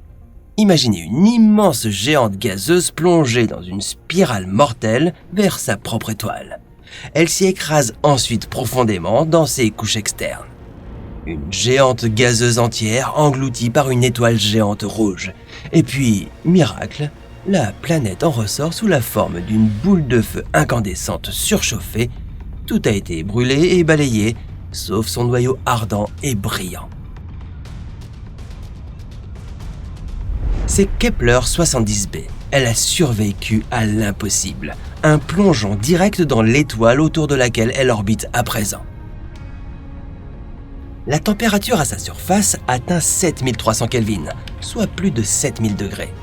Imaginez une immense géante gazeuse plongée dans une spirale mortelle vers sa propre étoile. Elle s'y écrase ensuite profondément dans ses couches externes. Une géante gazeuse entière engloutie par une étoile géante rouge. Et puis, miracle, la planète en ressort sous la forme d'une boule de feu incandescente surchauffée. Tout a été brûlé et balayé, sauf son noyau ardent et brillant. C'est Kepler 70b. Elle a survécu à l'impossible, un plongeon direct dans l'étoile autour de laquelle elle orbite à présent. La température à sa surface atteint 7300 Kelvin, soit plus de 7000 degrés.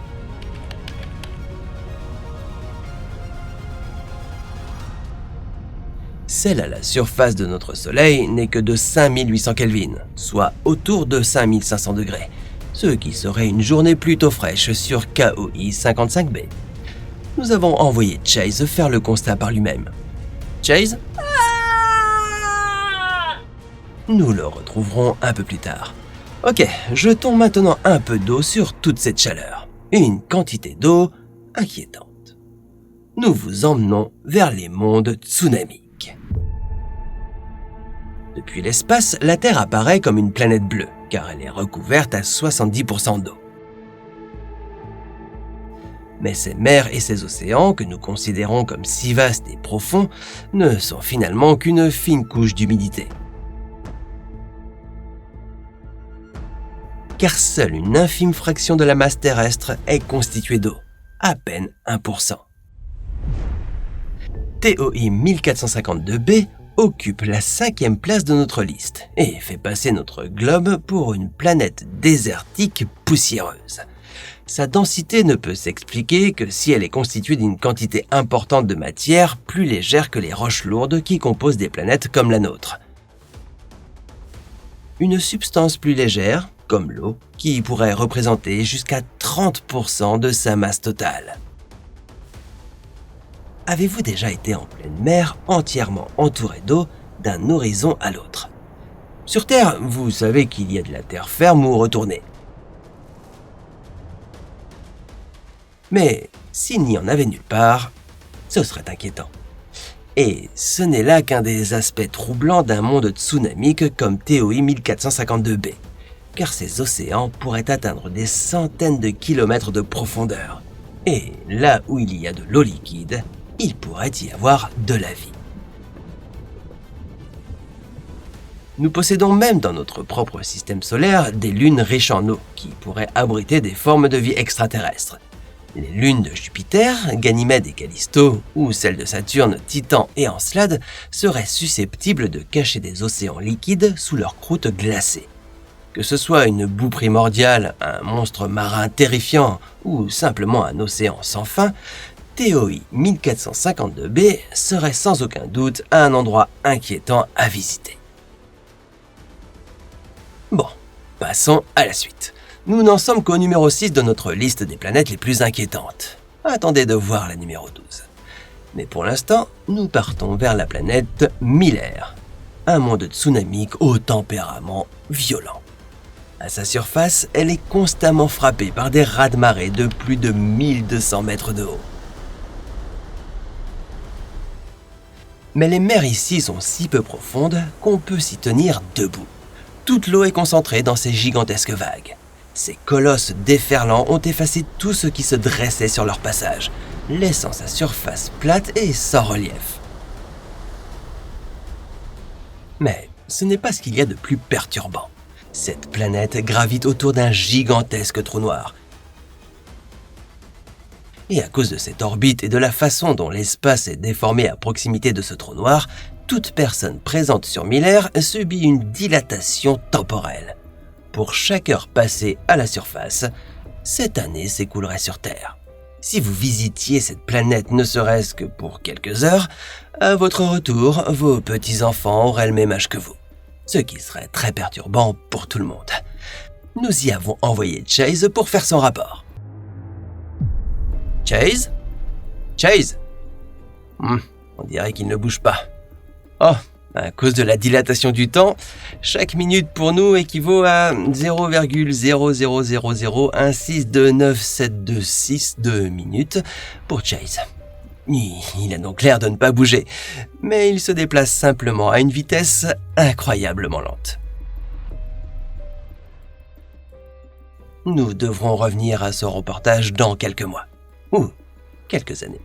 Celle à la surface de notre Soleil n'est que de 5800 Kelvin, soit autour de 5500 degrés, ce qui serait une journée plutôt fraîche sur KOI 55b. Nous avons envoyé Chase faire le constat par lui-même. Chase ? Nous le retrouverons un peu plus tard. Ok, jetons maintenant un peu d'eau sur toute cette chaleur. Une quantité d'eau inquiétante. Nous vous emmenons vers les mondes tsunamiques. Depuis l'espace, la Terre apparaît comme une planète bleue, car elle est recouverte à 70% d'eau. Mais ces mers et ces océans, que nous considérons comme si vastes et profonds, ne sont finalement qu'une fine couche d'humidité. Car seule une infime fraction de la masse terrestre est constituée d'eau, à peine 1%. TOI 1452b occupe la 5e place de notre liste et fait passer notre globe pour une planète désertique poussiéreuse. Sa densité ne peut s'expliquer que si elle est constituée d'une quantité importante de matière plus légère que les roches lourdes qui composent des planètes comme la nôtre. Une substance plus légère, comme l'eau, qui pourrait représenter jusqu'à 30% de sa masse totale. Avez-vous déjà été en pleine mer, entièrement entouré d'eau, d'un horizon à l'autre? Sur Terre, vous savez qu'il y a de la terre ferme où retourner. Mais s'il n'y en avait nulle part, ce serait inquiétant. Et ce n'est là qu'un des aspects troublants d'un monde tsunamique comme TOI 1452b, car ces océans pourraient atteindre des centaines de kilomètres de profondeur. Et là où il y a de l'eau liquide, il pourrait y avoir de la vie. Nous possédons même dans notre propre système solaire des lunes riches en eau qui pourraient abriter des formes de vie extraterrestres. Les lunes de Jupiter, Ganymède et Callisto, ou celles de Saturne, Titan et Encelade seraient susceptibles de cacher des océans liquides sous leur croûte glacée. Que ce soit une boue primordiale, un monstre marin terrifiant ou simplement un océan sans fin, TOI 1452b serait sans aucun doute un endroit inquiétant à visiter. Bon, passons à la suite. Nous n'en sommes qu'au numéro 6 de notre liste des planètes les plus inquiétantes. Attendez de voir la numéro 12. Mais pour l'instant, nous partons vers la planète Miller, un monde tsunamique au tempérament violent. À sa surface, elle est constamment frappée par des raz-de-marée de plus de 1200 mètres de haut. Mais les mers ici sont si peu profondes qu'on peut s'y tenir debout. Toute l'eau est concentrée dans ces gigantesques vagues. Ces colosses déferlants ont effacé tout ce qui se dressait sur leur passage, laissant sa surface plate et sans relief. Mais ce n'est pas ce qu'il y a de plus perturbant. Cette planète gravite autour d'un gigantesque trou noir. Et à cause de cette orbite et de la façon dont l'espace est déformé à proximité de ce trou noir, toute personne présente sur Miller subit une dilatation temporelle. Pour chaque heure passée à la surface, cette année s'écoulerait sur Terre. Si vous visitiez cette planète ne serait-ce que pour quelques heures, à votre retour, vos petits-enfants auraient le même âge que vous. Ce qui serait très perturbant pour tout le monde. Nous y avons envoyé Chase pour faire son rapport. Chase? Chase? On dirait qu'il ne bouge pas. Oh, à cause de la dilatation du temps, chaque minute pour nous équivaut à 0,00001629726 minutes pour Chase. Il a donc l'air de ne pas bouger, mais il se déplace simplement à une vitesse incroyablement lente. Nous devrons revenir à ce reportage dans quelques mois, ou quelques années.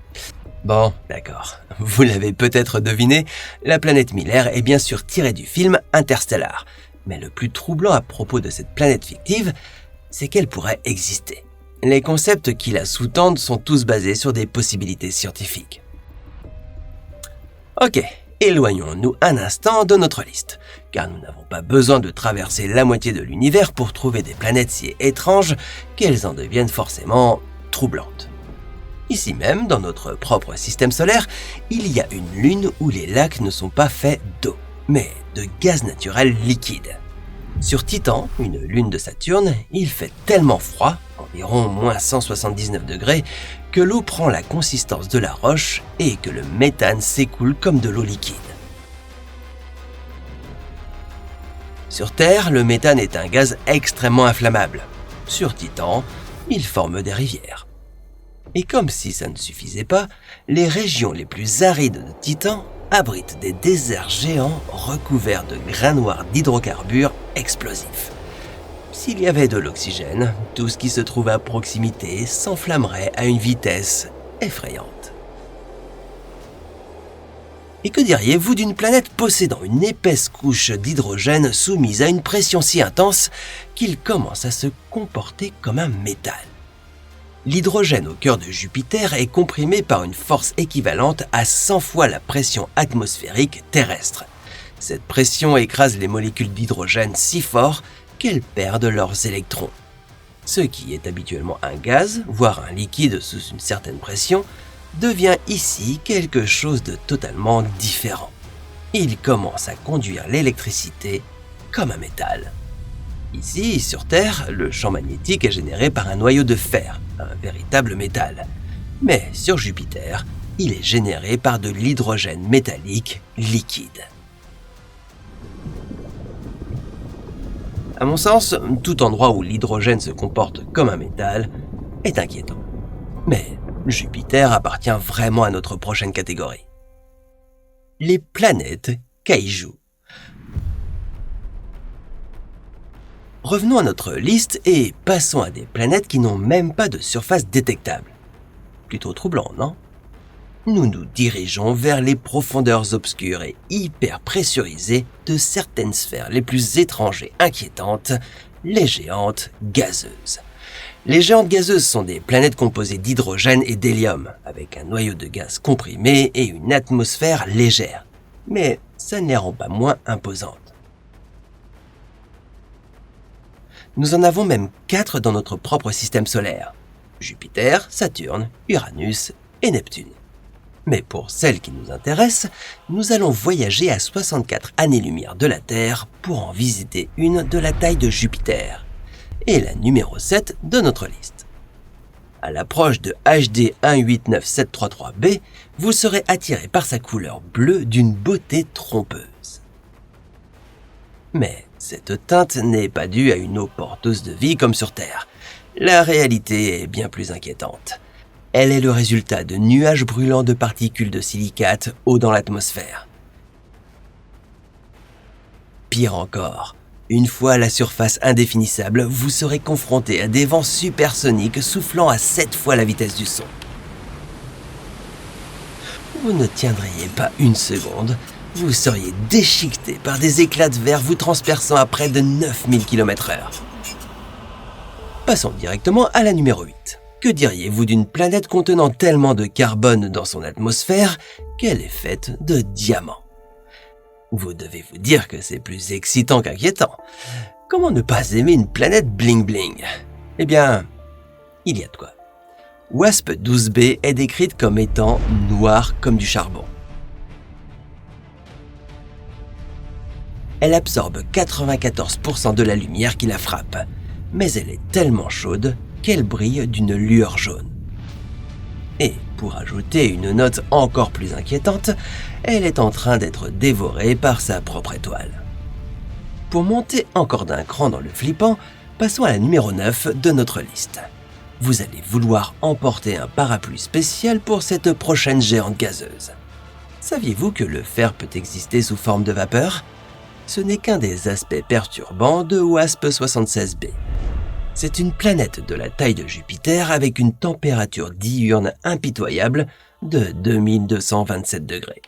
Bon, d'accord. Vous l'avez peut-être deviné, la planète Miller est bien sûr tirée du film Interstellar. Mais le plus troublant à propos de cette planète fictive, c'est qu'elle pourrait exister. Les concepts qui la sous-tendent sont tous basés sur des possibilités scientifiques. Ok, éloignons-nous un instant de notre liste, car nous n'avons pas besoin de traverser la moitié de l'univers pour trouver des planètes si étranges qu'elles en deviennent forcément troublantes. Ici même, dans notre propre système solaire, il y a une lune où les lacs ne sont pas faits d'eau, mais de gaz naturel liquide. Sur Titan, une lune de Saturne, il fait tellement froid, environ moins 179 degrés, que l'eau prend la consistance de la roche et que le méthane s'écoule comme de l'eau liquide. Sur Terre, le méthane est un gaz extrêmement inflammable. Sur Titan, il forme des rivières. Et comme si ça ne suffisait pas, les régions les plus arides de Titan abritent des déserts géants recouverts de grains noirs d'hydrocarbures explosifs. S'il y avait de l'oxygène, tout ce qui se trouve à proximité s'enflammerait à une vitesse effrayante. Et que diriez-vous d'une planète possédant une épaisse couche d'hydrogène soumise à une pression si intense qu'il commence à se comporter comme un métal ? L'hydrogène au cœur de Jupiter est comprimé par une force équivalente à 100 fois la pression atmosphérique terrestre. Cette pression écrase les molécules d'hydrogène si fort qu'elles perdent leurs électrons. Ce qui est habituellement un gaz, voire un liquide sous une certaine pression, devient ici quelque chose de totalement différent. Il commence à conduire l'électricité comme un métal. Ici, sur Terre, le champ magnétique est généré par un noyau de fer, un véritable métal. Mais sur Jupiter, il est généré par de l'hydrogène métallique liquide. À mon sens, tout endroit où l'hydrogène se comporte comme un métal est inquiétant. Mais Jupiter appartient vraiment à notre prochaine catégorie. Les planètes kaiju. Revenons à notre liste et passons à des planètes qui n'ont même pas de surface détectable. Plutôt troublant, non ? Nous nous dirigeons vers les profondeurs obscures et hyper pressurisées de certaines sphères les plus étranges et inquiétantes, les géantes gazeuses. Les géantes gazeuses sont des planètes composées d'hydrogène et d'hélium, avec un noyau de gaz comprimé et une atmosphère légère. Mais ça ne les rend pas moins imposantes. Nous en avons même 4 dans notre propre système solaire. Jupiter, Saturne, Uranus et Neptune. Mais pour celle qui nous intéresse, nous allons voyager à 64 années-lumière de la Terre pour en visiter une de la taille de Jupiter, et la numéro 7 de notre liste. À l'approche de HD 189733b, vous serez attiré par sa couleur bleue d'une beauté trompeuse. Mais cette teinte n'est pas due à une eau porteuse de vie comme sur Terre. La réalité est bien plus inquiétante. Elle est le résultat de nuages brûlants de particules de silicate haut dans l'atmosphère. Pire encore, une fois à la surface indéfinissable, vous serez confronté à des vents supersoniques soufflant à 7 fois la vitesse du son. Vous ne tiendriez pas une seconde, vous seriez déchiqueté par des éclats de verre vous transperçant à près de 9000 km/h. Passons directement à la numéro 8. Que diriez-vous d'une planète contenant tellement de carbone dans son atmosphère qu'elle est faite de diamants ? Vous devez vous dire que c'est plus excitant qu'inquiétant. Comment ne pas aimer une planète bling-bling ? Eh bien, il y a de quoi. WASP 12b est décrite comme étant noire comme du charbon. Elle absorbe 94% de la lumière qui la frappe, mais elle est tellement chaude qu'elle brille d'une lueur jaune. Et pour ajouter une note encore plus inquiétante, elle est en train d'être dévorée par sa propre étoile. Pour monter encore d'un cran dans le flippant, passons à la numéro 9 de notre liste. Vous allez vouloir emporter un parapluie spécial pour cette prochaine géante gazeuse. Saviez-vous que le fer peut exister sous forme de vapeur ? Ce n'est qu'un des aspects perturbants de WASP 76b. C'est une planète de la taille de Jupiter avec une température diurne impitoyable de 2227 degrés.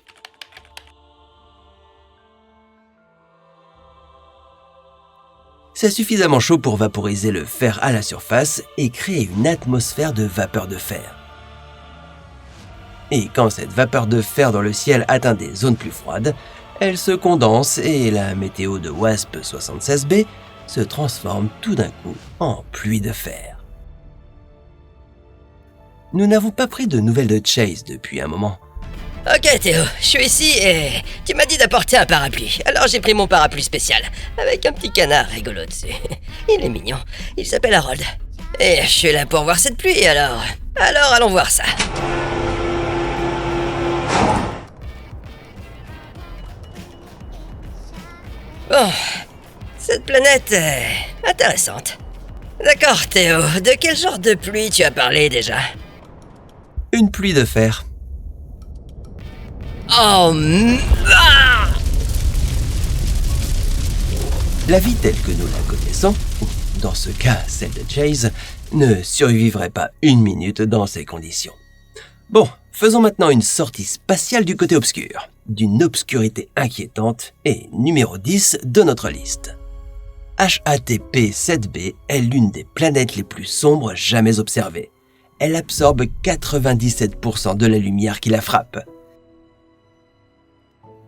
C'est suffisamment chaud pour vaporiser le fer à la surface et créer une atmosphère de vapeur de fer. Et quand cette vapeur de fer dans le ciel atteint des zones plus froides, elle se condense et la météo de WASP 76b se transforme tout d'un coup en pluie de fer. Nous n'avons pas pris de nouvelles de Chase depuis un moment. Ok Théo, je suis ici et tu m'as dit d'apporter un parapluie. Alors j'ai pris mon parapluie spécial, avec un petit canard rigolo dessus. Il est mignon, il s'appelle Harold. Et je suis là pour voir cette pluie alors allons voir ça. Bon, cette planète est intéressante. D'accord Théo, de quel genre de pluie tu as parlé déjà ? Une pluie de fer. Oh, La vie telle que nous la connaissons, ou dans ce cas celle de Chase, ne survivrait pas une minute dans ces conditions. Bon, faisons maintenant une sortie spatiale du côté obscur, d'une obscurité inquiétante et numéro 10 de notre liste. HATP 7b est l'une des planètes les plus sombres jamais observées. elle absorbe 97% de la lumière qui la frappe.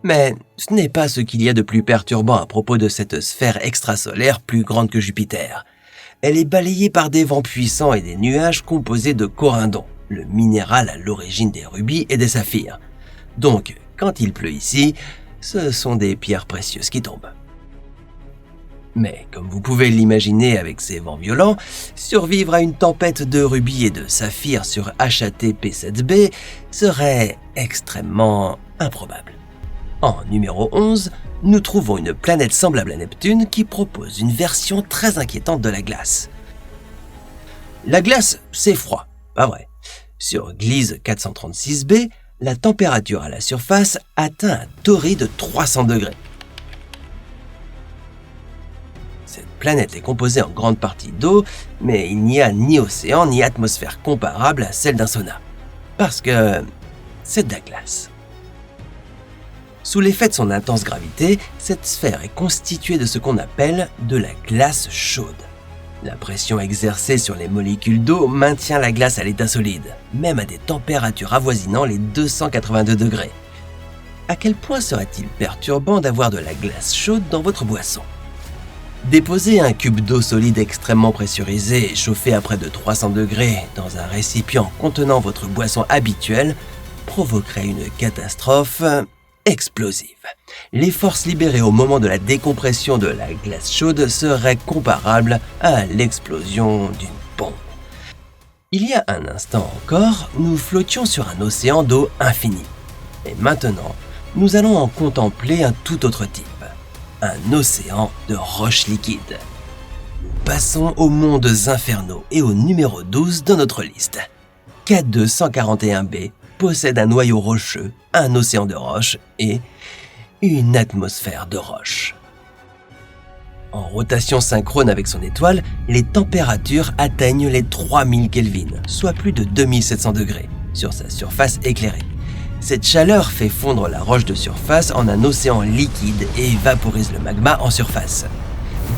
Mais ce n'est pas ce qu'il y a de plus perturbant à propos de cette sphère extrasolaire plus grande que Jupiter. Elle est balayée par des vents puissants et des nuages composés de corindon, le minéral à l'origine des rubis et des saphirs. Donc, quand il pleut ici, ce sont des pierres précieuses qui tombent. Mais, comme vous pouvez l'imaginer avec ces vents violents, survivre à une tempête de rubis et de saphirs sur HAT P7b serait extrêmement improbable. En numéro 11, nous trouvons une planète semblable à Neptune qui propose une version très inquiétante de la glace. La glace, c'est froid, pas vrai. Sur Gliese 436b, la température à la surface atteint un torride 300 degrés. Cette planète est composée en grande partie d'eau, mais il n'y a ni océan ni atmosphère comparable à celle d'un sauna. Parce que c'est de la glace. Sous l'effet de son intense gravité, cette sphère est constituée de ce qu'on appelle de la glace chaude. La pression exercée sur les molécules d'eau maintient la glace à l'état solide, même à des températures avoisinant les 282 degrés. À quel point serait-il perturbant d'avoir de la glace chaude dans votre boisson ? Déposer un cube d'eau solide extrêmement pressurisé et chauffé à près de 300 degrés dans un récipient contenant votre boisson habituelle provoquerait une catastrophe explosive. Les forces libérées au moment de la décompression de la glace chaude seraient comparables à l'explosion d'une bombe. Il y a un instant encore, nous flottions sur un océan d'eau infinie. Et maintenant, nous allons en contempler un tout autre type. Un océan de roches liquides. Nous passons aux mondes infernaux et au numéro 12 de notre liste. K241b possède un noyau rocheux, un océan de roches et une atmosphère de roches. En rotation synchrone avec son étoile, les températures atteignent les 3000 Kelvin, soit plus de 2700 degrés, sur sa surface éclairée. Cette chaleur fait fondre la roche de surface en un océan liquide et vaporise le magma en surface.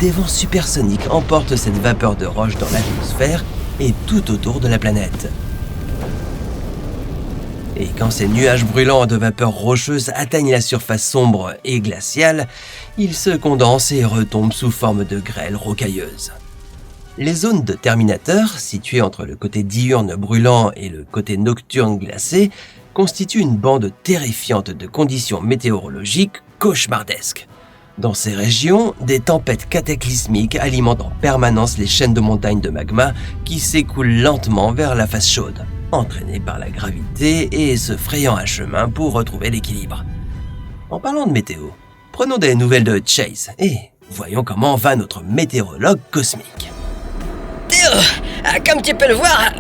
Des vents supersoniques emportent cette vapeur de roche dans l'atmosphère et tout autour de la planète. Et quand ces nuages brûlants de vapeur rocheuse atteignent la surface sombre et glaciale, ils se condensent et retombent sous forme de grêle rocailleuse. Les zones de Terminator, situées entre le côté diurne brûlant et le côté nocturne glacé, constituent une bande terrifiante de conditions météorologiques cauchemardesques. Dans ces régions, des tempêtes cataclysmiques alimentent en permanence les chaînes de montagnes de magma qui s'écoulent lentement vers la face chaude, entraînées par la gravité et se frayant un chemin pour retrouver l'équilibre. En parlant de météo, prenons des nouvelles de Chase et voyons comment va notre météorologue cosmique. Théo, comme tu peux le voir,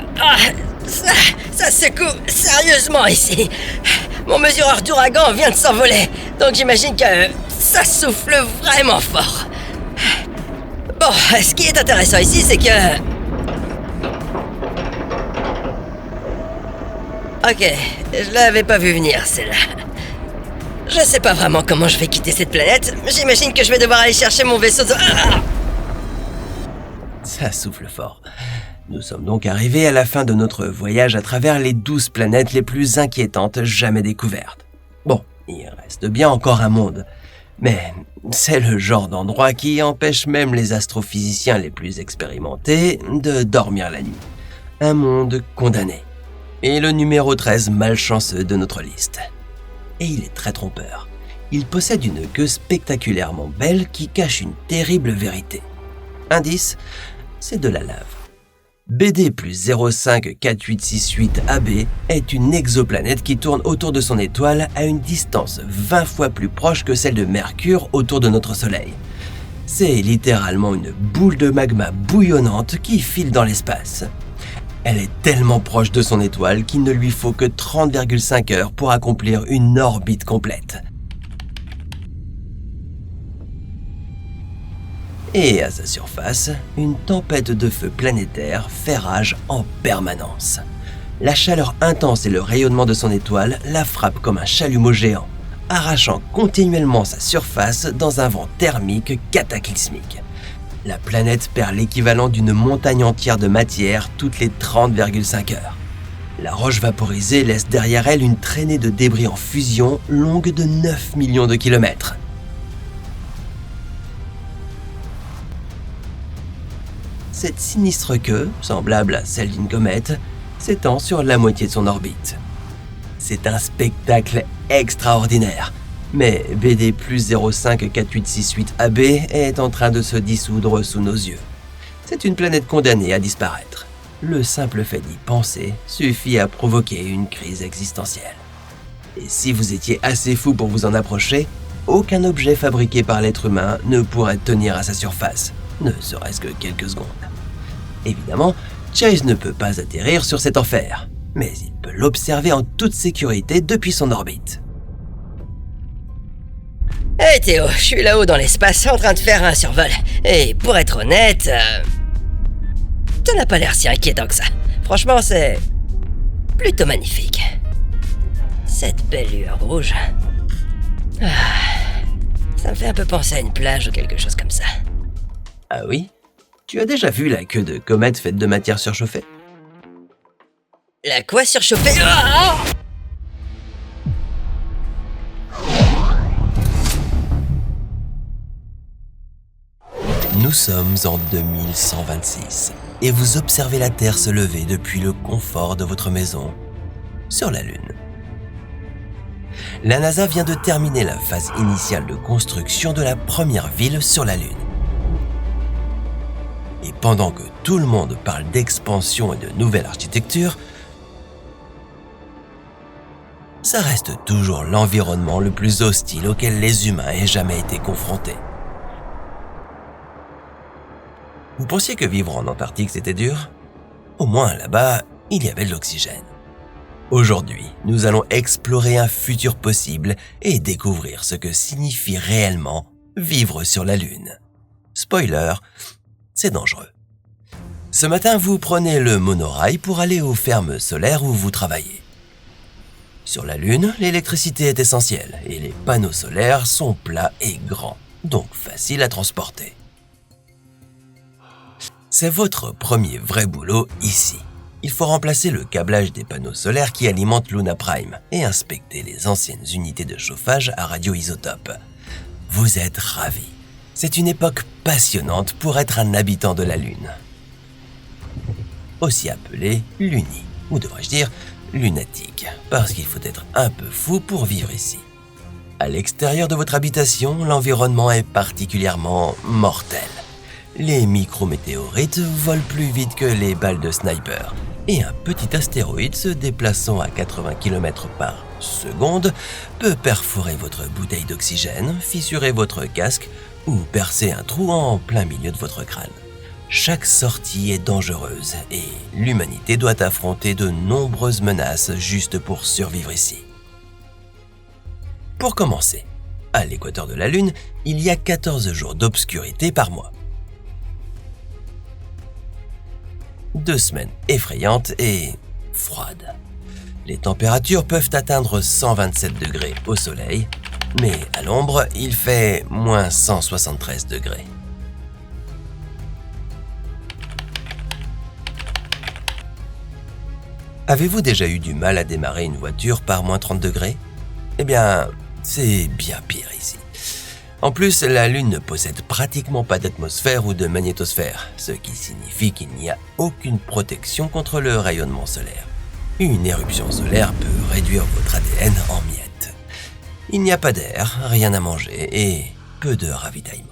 ça secoue sérieusement ici. Mon mesureur d'ouragan vient de s'envoler, donc j'imagine que ça souffle vraiment fort. Bon, ce qui est intéressant ici, c'est que... Ok, je l'avais pas vu venir, celle-là. Je sais pas vraiment comment je vais quitter cette planète. J'imagine que je vais devoir aller chercher mon vaisseau de... Ça souffle fort. Nous sommes donc arrivés à la fin de notre voyage à travers les 12 planètes les plus inquiétantes jamais découvertes. Bon, il reste bien encore un monde, mais c'est le genre d'endroit qui empêche même les astrophysiciens les plus expérimentés de dormir la nuit. Un monde condamné. Et le numéro 13 malchanceux de notre liste. Et il est très trompeur. Il possède une queue spectaculairement belle qui cache une terrible vérité. Indice, c'est de la lave. BD plus 054868AB est une exoplanète qui tourne autour de son étoile à une distance 20 fois plus proche que celle de Mercure autour de notre Soleil. C'est littéralement une boule de magma bouillonnante qui file dans l'espace. Elle est tellement proche de son étoile qu'il ne lui faut que 30,5 heures pour accomplir une orbite complète. Et à sa surface, une tempête de feu planétaire fait rage en permanence. La chaleur intense et le rayonnement de son étoile la frappent comme un chalumeau géant, arrachant continuellement sa surface dans un vent thermique cataclysmique. La planète perd l'équivalent d'une montagne entière de matière toutes les 30,5 heures. La roche vaporisée laisse derrière elle une traînée de débris en fusion longue de 9 millions de kilomètres. Cette sinistre queue, semblable à celle d'une comète, s'étend sur la moitié de son orbite. C'est un spectacle extraordinaire, mais BD plus 054868 AB est en train de se dissoudre sous nos yeux. C'est une planète condamnée à disparaître. Le simple fait d'y penser suffit à provoquer une crise existentielle. Et si vous étiez assez fou pour vous en approcher, aucun objet fabriqué par l'être humain ne pourrait tenir à sa surface, ne serait-ce que quelques secondes. Évidemment, Chase ne peut pas atterrir sur cet enfer, mais il peut l'observer en toute sécurité depuis son orbite. Hey Théo, je suis là-haut dans l'espace en train de faire un survol. Et pour être honnête, ça n'a pas l'air si inquiétant que ça. Franchement, c'est plutôt magnifique. Cette belle lueur rouge. Ça me fait un peu penser à une plage ou quelque chose comme ça. Ah oui? Tu as déjà vu la queue de comète faite de matière surchauffée? La quoi surchauffée? Nous sommes en 2126 et vous observez la Terre se lever depuis le confort de votre maison sur la Lune. La NASA vient de terminer la phase initiale de construction de la première ville sur la Lune. Et pendant que tout le monde parle d'expansion et de nouvelle architecture, ça reste toujours l'environnement le plus hostile auquel les humains aient jamais été confrontés. Vous pensiez que vivre en Antarctique c'était dur? Au moins là-bas, il y avait de l'oxygène. Aujourd'hui, nous allons explorer un futur possible et découvrir ce que signifie réellement vivre sur la Lune. Spoiler, c'est dangereux. Ce matin, vous prenez le monorail pour aller aux fermes solaires où vous travaillez. Sur la Lune, l'électricité est essentielle et les panneaux solaires sont plats et grands, donc faciles à transporter. C'est votre premier vrai boulot ici. Il faut remplacer le câblage des panneaux solaires qui alimentent Luna Prime et inspecter les anciennes unités de chauffage à radioisotope. Vous êtes ravis. C'est une époque passionnante pour être un habitant de la Lune. Aussi appelé Luni, ou devrais-je dire lunatique, parce qu'il faut être un peu fou pour vivre ici. À l'extérieur de votre habitation, l'environnement est particulièrement mortel. Les micrométéorites volent plus vite que les balles de sniper, et un petit astéroïde se déplaçant à 80 km par seconde peut perforer votre bouteille d'oxygène, fissurer votre casque ou percer un trou en plein milieu de votre crâne. Chaque sortie est dangereuse et l'humanité doit affronter de nombreuses menaces juste pour survivre ici. Pour commencer, à l'équateur de la Lune, il y a 14 jours d'obscurité par mois. 2 semaines effrayantes et froides. Les températures peuvent atteindre 127 degrés au soleil, mais à l'ombre, il fait moins 173 degrés. Avez-vous déjà eu du mal à démarrer une voiture par moins 30 degrés? Eh bien, c'est bien pire ici. En plus, la Lune ne possède pratiquement pas d'atmosphère ou de magnétosphère, ce qui signifie qu'il n'y a aucune protection contre le rayonnement solaire. Une éruption solaire peut réduire votre ADN en miettes. Il n'y a pas d'air, rien à manger et peu de ravitaillement.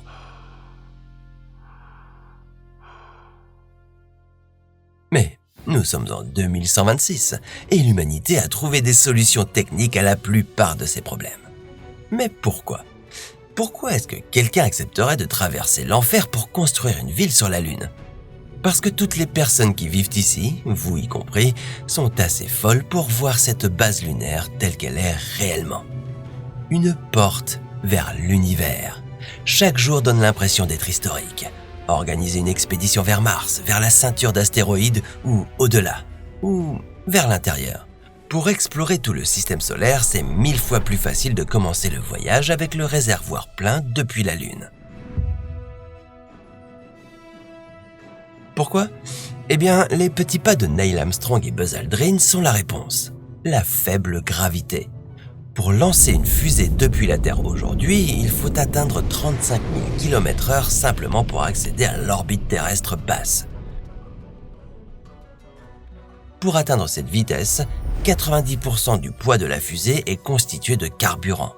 Mais nous sommes en 2126 et l'humanité a trouvé des solutions techniques à la plupart de ces problèmes. Mais pourquoi? Pourquoi est-ce que quelqu'un accepterait de traverser l'enfer pour construire une ville sur la Lune? Parce que toutes les personnes qui vivent ici, vous y compris, sont assez folles pour voir cette base lunaire telle qu'elle est réellement. Une porte vers l'univers. Chaque jour donne l'impression d'être historique. Organiser une expédition vers Mars, vers la ceinture d'astéroïdes ou au-delà, ou vers l'intérieur. Pour explorer tout le système solaire, c'est 1000 fois plus facile de commencer le voyage avec le réservoir plein depuis la Lune. Pourquoi ? Eh bien, les petits pas de Neil Armstrong et Buzz Aldrin sont la réponse. La faible gravité. Pour lancer une fusée depuis la Terre aujourd'hui, il faut atteindre 35 000 km/h simplement pour accéder à l'orbite terrestre basse. Pour atteindre cette vitesse, 90% du poids de la fusée est constitué de carburant.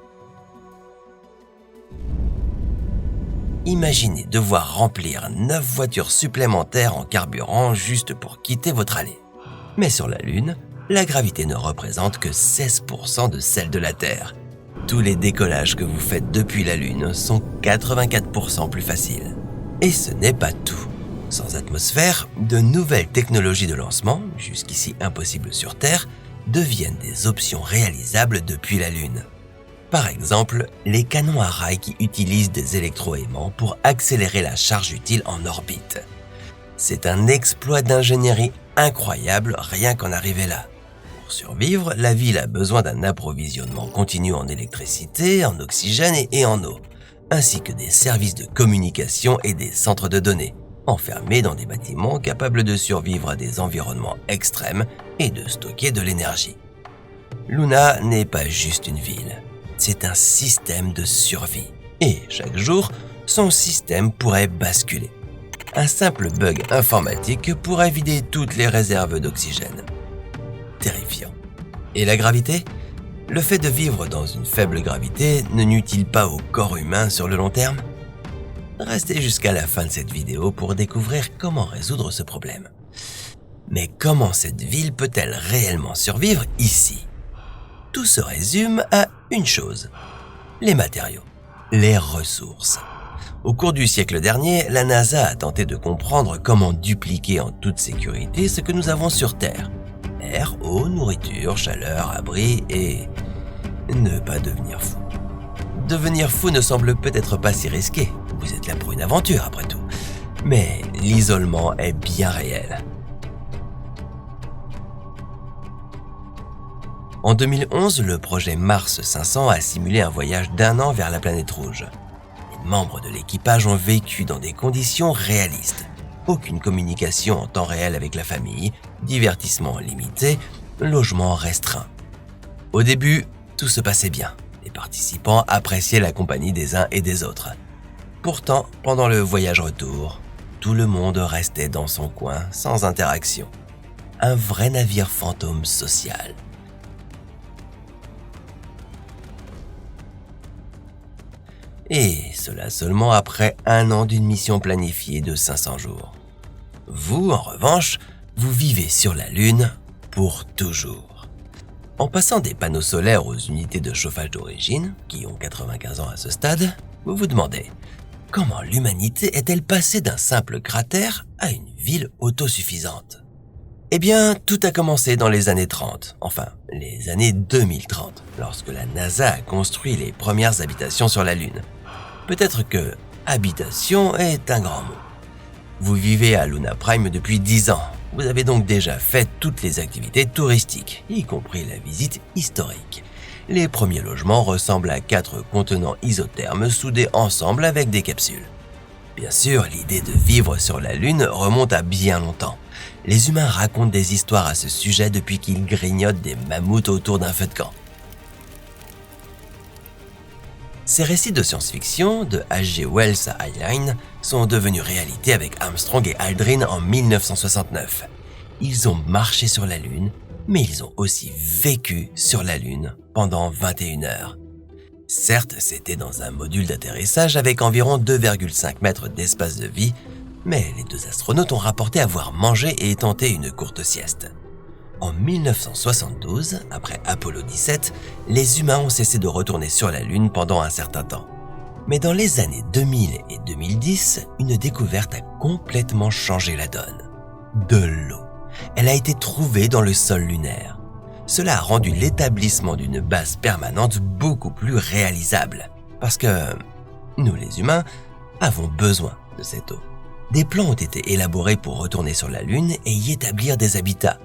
Imaginez devoir remplir 9 voitures supplémentaires en carburant juste pour quitter votre allée. Mais sur la Lune, la gravité ne représente que 16% de celle de la Terre. Tous les décollages que vous faites depuis la Lune sont 84% plus faciles. Et ce n'est pas tout. Sans atmosphère, de nouvelles technologies de lancement, jusqu'ici impossibles sur Terre, deviennent des options réalisables depuis la Lune. Par exemple, les canons à rail qui utilisent des électroaimants pour accélérer la charge utile en orbite. C'est un exploit d'ingénierie incroyable rien qu'en arriver là. Pour survivre, la ville a besoin d'un approvisionnement continu en électricité, en oxygène et en eau, ainsi que des services de communication et des centres de données, enfermés dans des bâtiments capables de survivre à des environnements extrêmes et de stocker de l'énergie. Luna n'est pas juste une ville. C'est un système de survie. Et chaque jour, son système pourrait basculer. Un simple bug informatique pourrait vider toutes les réserves d'oxygène. Terrifiant. Et la gravité ? Le fait de vivre dans une faible gravité ne nuit-il pas au corps humain sur le long terme ? Restez jusqu'à la fin de cette vidéo pour découvrir comment résoudre ce problème. Mais comment cette ville peut-elle réellement survivre ici ? Tout se résume à une chose, les matériaux, les ressources. Au cours du siècle dernier, la NASA a tenté de comprendre comment dupliquer en toute sécurité ce que nous avons sur Terre. Air, eau, nourriture, chaleur, abri et ne pas devenir fou. Devenir fou ne semble peut-être pas si risqué, vous êtes là pour une aventure après tout. Mais l'isolement est bien réel. En 2011, le projet Mars 500 a simulé un voyage d'1 an vers la planète rouge. Les membres de l'équipage ont vécu dans des conditions réalistes. Aucune communication en temps réel avec la famille, divertissement limité, logement restreint. Au début, tout se passait bien. Les participants appréciaient la compagnie des uns et des autres. Pourtant, pendant le voyage retour, tout le monde restait dans son coin, sans interaction. Un vrai navire fantôme social. Et cela seulement après 1 an d'une mission planifiée de 500 jours. Vous, en revanche, vous vivez sur la Lune pour toujours. En passant des panneaux solaires aux unités de chauffage d'origine, qui ont 95 ans à ce stade, vous vous demandez comment l'humanité est-elle passée d'un simple cratère à une ville autosuffisante ? Eh bien, tout a commencé dans les années 30, enfin, les années 2030, lorsque la NASA a construit les premières habitations sur la Lune. Peut-être que « habitation » est un grand mot. Vous vivez à Luna Prime depuis 10 ans. Vous avez donc déjà fait toutes les activités touristiques, y compris la visite historique. Les premiers logements ressemblent à 4 contenants isothermes soudés ensemble avec des capsules. Bien sûr, l'idée de vivre sur la Lune remonte à bien longtemps. Les humains racontent des histoires à ce sujet depuis qu'ils grignotent des mammouths autour d'un feu de camp. Ces récits de science-fiction, de H.G. Wells à Heinlein, sont devenus réalité avec Armstrong et Aldrin en 1969. Ils ont marché sur la Lune, mais ils ont aussi vécu sur la Lune pendant 21 heures. Certes, c'était dans un module d'atterrissage avec environ 2,5 mètres d'espace de vie, mais les 2 astronautes ont rapporté avoir mangé et tenté une courte sieste. En 1972, après Apollo 17, les humains ont cessé de retourner sur la Lune pendant un certain temps. Mais dans les années 2000 et 2010, une découverte a complètement changé la donne. De l'eau. Elle a été trouvée dans le sol lunaire. Cela a rendu l'établissement d'une base permanente beaucoup plus réalisable. Parce que nous, les humains, avons besoin de cette eau. Des plans ont été élaborés pour retourner sur la Lune et y établir des habitats.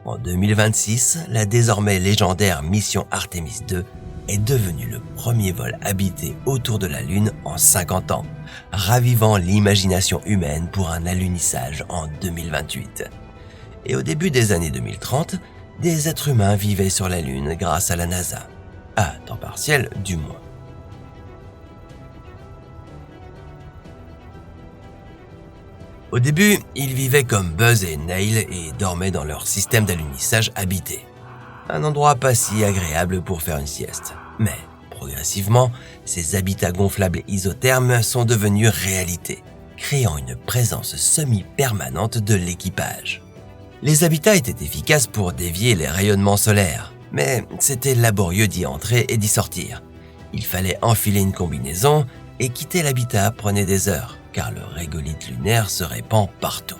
En 2026, la désormais légendaire mission Artemis II est devenue le premier vol habité autour de la Lune en 50 ans, ravivant l'imagination humaine pour un alunissage en 2028. Et au début des années 2030, des êtres humains vivaient sur la Lune grâce à la NASA, à temps partiel du moins. Au début, ils vivaient comme Buzz et Neil et dormaient dans leur système d'alunissage habité. Un endroit pas si agréable pour faire une sieste. Mais, progressivement, ces habitats gonflables isothermes sont devenus réalité, créant une présence semi-permanente de l'équipage. Les habitats étaient efficaces pour dévier les rayonnements solaires, mais c'était laborieux d'y entrer et d'y sortir. Il fallait enfiler une combinaison et quitter l'habitat prenait des heures, car le régolithe lunaire se répand partout.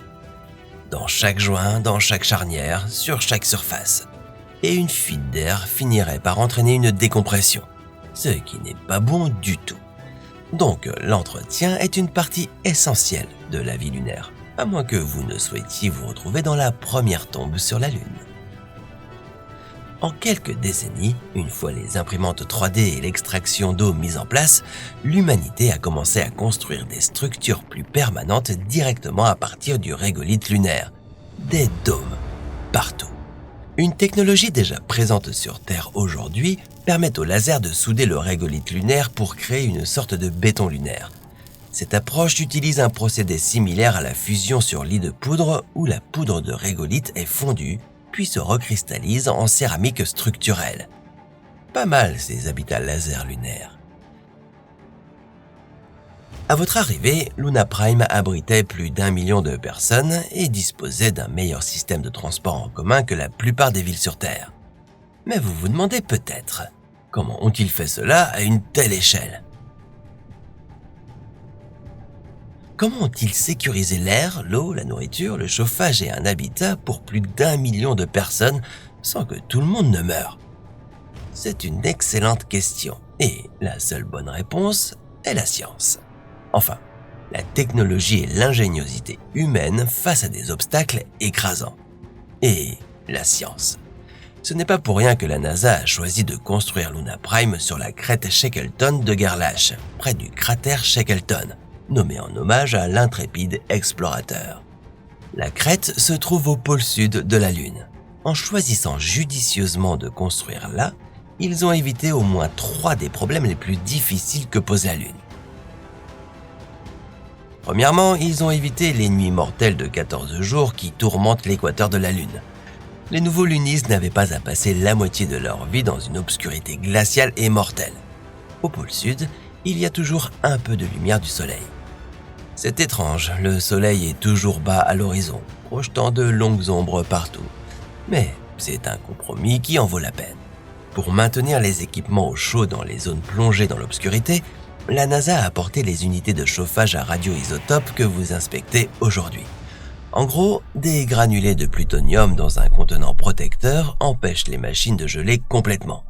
Dans chaque joint, dans chaque charnière, sur chaque surface. Et une fuite d'air finirait par entraîner une décompression, ce qui n'est pas bon du tout. Donc l'entretien est une partie essentielle de la vie lunaire, à moins que vous ne souhaitiez vous retrouver dans la première tombe sur la Lune. En quelques décennies, une fois les imprimantes 3D et l'extraction d'eau mises en place, l'humanité a commencé à construire des structures plus permanentes directement à partir du régolithe lunaire. Des dômes, partout. Une technologie déjà présente sur Terre aujourd'hui permet au laser de souder le régolithe lunaire pour créer une sorte de béton lunaire. Cette approche utilise un procédé similaire à la fusion sur lit de poudre où la poudre de régolithe est fondue puis se recristallise en céramique structurelle. Pas mal ces habitats laser lunaires. À votre arrivée, Luna Prime abritait plus d'1 million de personnes et disposait d'un meilleur système de transport en commun que la plupart des villes sur Terre. Mais vous vous demandez peut-être, comment ont-ils fait cela à une telle échelle ? Comment ont-ils sécurisé l'air, l'eau, la nourriture, le chauffage et un habitat pour plus d'1 million de personnes sans que tout le monde ne meure ? C'est une excellente question et la seule bonne réponse est la science. Enfin, la technologie et l'ingéniosité humaine face à des obstacles écrasants. Et la science. Ce n'est pas pour rien que la NASA a choisi de construire Luna Prime sur la crête Shackleton de Gerlach, près du cratère Shackleton, nommé en hommage à l'intrépide explorateur. La crête se trouve au pôle sud de la Lune. En choisissant judicieusement de construire là, ils ont évité au moins 3 des problèmes les plus difficiles que pose la Lune. Premièrement, ils ont évité les nuits mortelles de 14 jours qui tourmentent l'équateur de la Lune. Les nouveaux lunistes n'avaient pas à passer la moitié de leur vie dans une obscurité glaciale et mortelle. Au pôle sud, il y a toujours un peu de lumière du soleil. C'est étrange, le soleil est toujours bas à l'horizon, projetant de longues ombres partout. Mais c'est un compromis qui en vaut la peine. Pour maintenir les équipements au chaud dans les zones plongées dans l'obscurité, la NASA a apporté les unités de chauffage à radioisotopes que vous inspectez aujourd'hui. En gros, des granulés de plutonium dans un contenant protecteur empêchent les machines de geler complètement.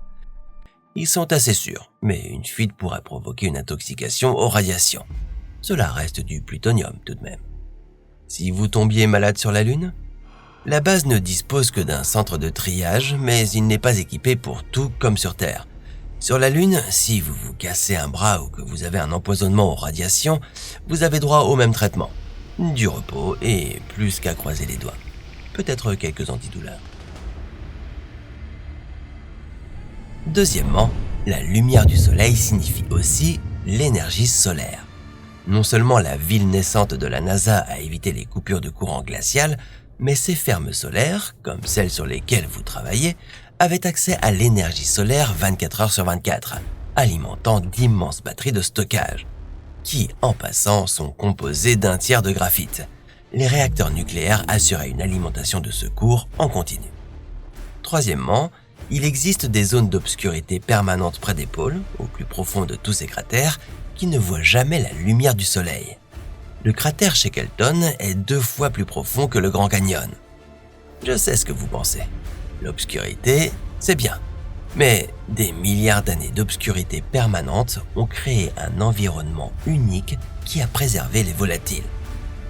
Ils sont assez sûrs, mais une fuite pourrait provoquer une intoxication aux radiations. Cela reste du plutonium tout de même. Si vous tombiez malade sur la Lune, la base ne dispose que d'un centre de triage, mais il n'est pas équipé pour tout comme sur Terre. Sur la Lune, si vous vous cassez un bras ou que vous avez un empoisonnement aux radiations, vous avez droit au même traitement. Du repos et plus qu'à croiser les doigts. Peut-être quelques antidouleurs. Deuxièmement, la lumière du soleil signifie aussi l'énergie solaire. Non seulement la ville naissante de la NASA a évité les coupures de courant glacial, mais ces fermes solaires, comme celles sur lesquelles vous travaillez, avaient accès à l'énergie solaire 24 heures sur 24, alimentant d'immenses batteries de stockage, qui, en passant, sont composées d'un tiers de graphite. Les réacteurs nucléaires assuraient une alimentation de secours en continu. Troisièmement, il existe des zones d'obscurité permanente près des pôles, au plus profond de tous ces cratères, qui ne voient jamais la lumière du soleil. Le cratère Shackleton est 2 fois plus profond que le Grand Canyon. Je sais ce que vous pensez. L'obscurité, c'est bien. Mais des milliards d'années d'obscurité permanente ont créé un environnement unique qui a préservé les volatiles.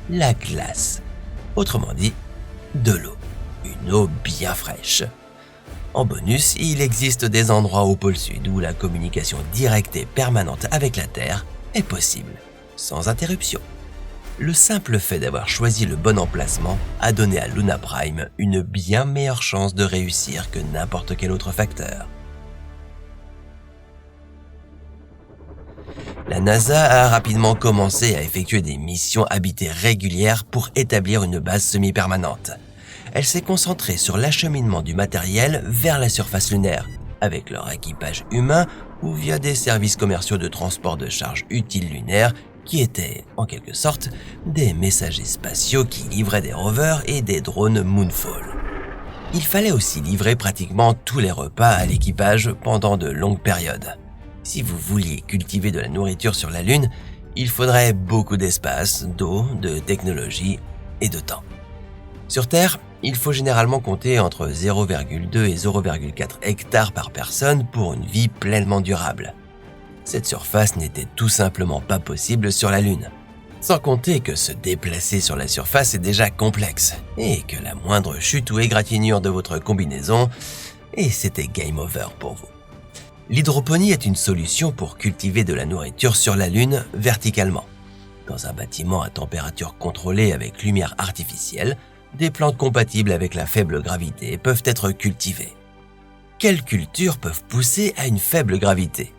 La glace. Autrement dit, de l'eau. Une eau bien fraîche. En bonus, il existe des endroits au pôle sud où la communication directe et permanente avec la Terre est possible. sans interruption. Le simple fait d'avoir choisi le bon emplacement a donné à Luna Prime une bien meilleure chance de réussir que n'importe quel autre facteur. La NASA a rapidement commencé à effectuer des missions habitées régulières pour établir une base semi-permanente. Elle s'est concentrée sur l'acheminement du matériel vers la surface lunaire, avec leur équipage humain ou via des services commerciaux de transport de charges utiles lunaires qui étaient, en quelque sorte, des messagers spatiaux qui livraient des rovers et des drones Moonfall. Il fallait aussi livrer pratiquement tous les repas à l'équipage pendant de longues périodes. Si vous vouliez cultiver de la nourriture sur la Lune, il faudrait beaucoup d'espace, d'eau, de technologie et de temps. Sur Terre, il faut généralement compter entre 0,2 et 0,4 hectares par personne pour une vie pleinement durable. Cette surface n'était tout simplement pas possible sur la Lune. Sans compter que se déplacer sur la surface est déjà complexe et que la moindre chute ou égratignure de votre combinaison, et c'était game over pour vous. L'hydroponie est une solution pour cultiver de la nourriture sur la Lune verticalement. Dans un bâtiment à température contrôlée avec lumière artificielle, des plantes compatibles avec la faible gravité peuvent être cultivées. Quelles cultures peuvent pousser à une faible gravité ?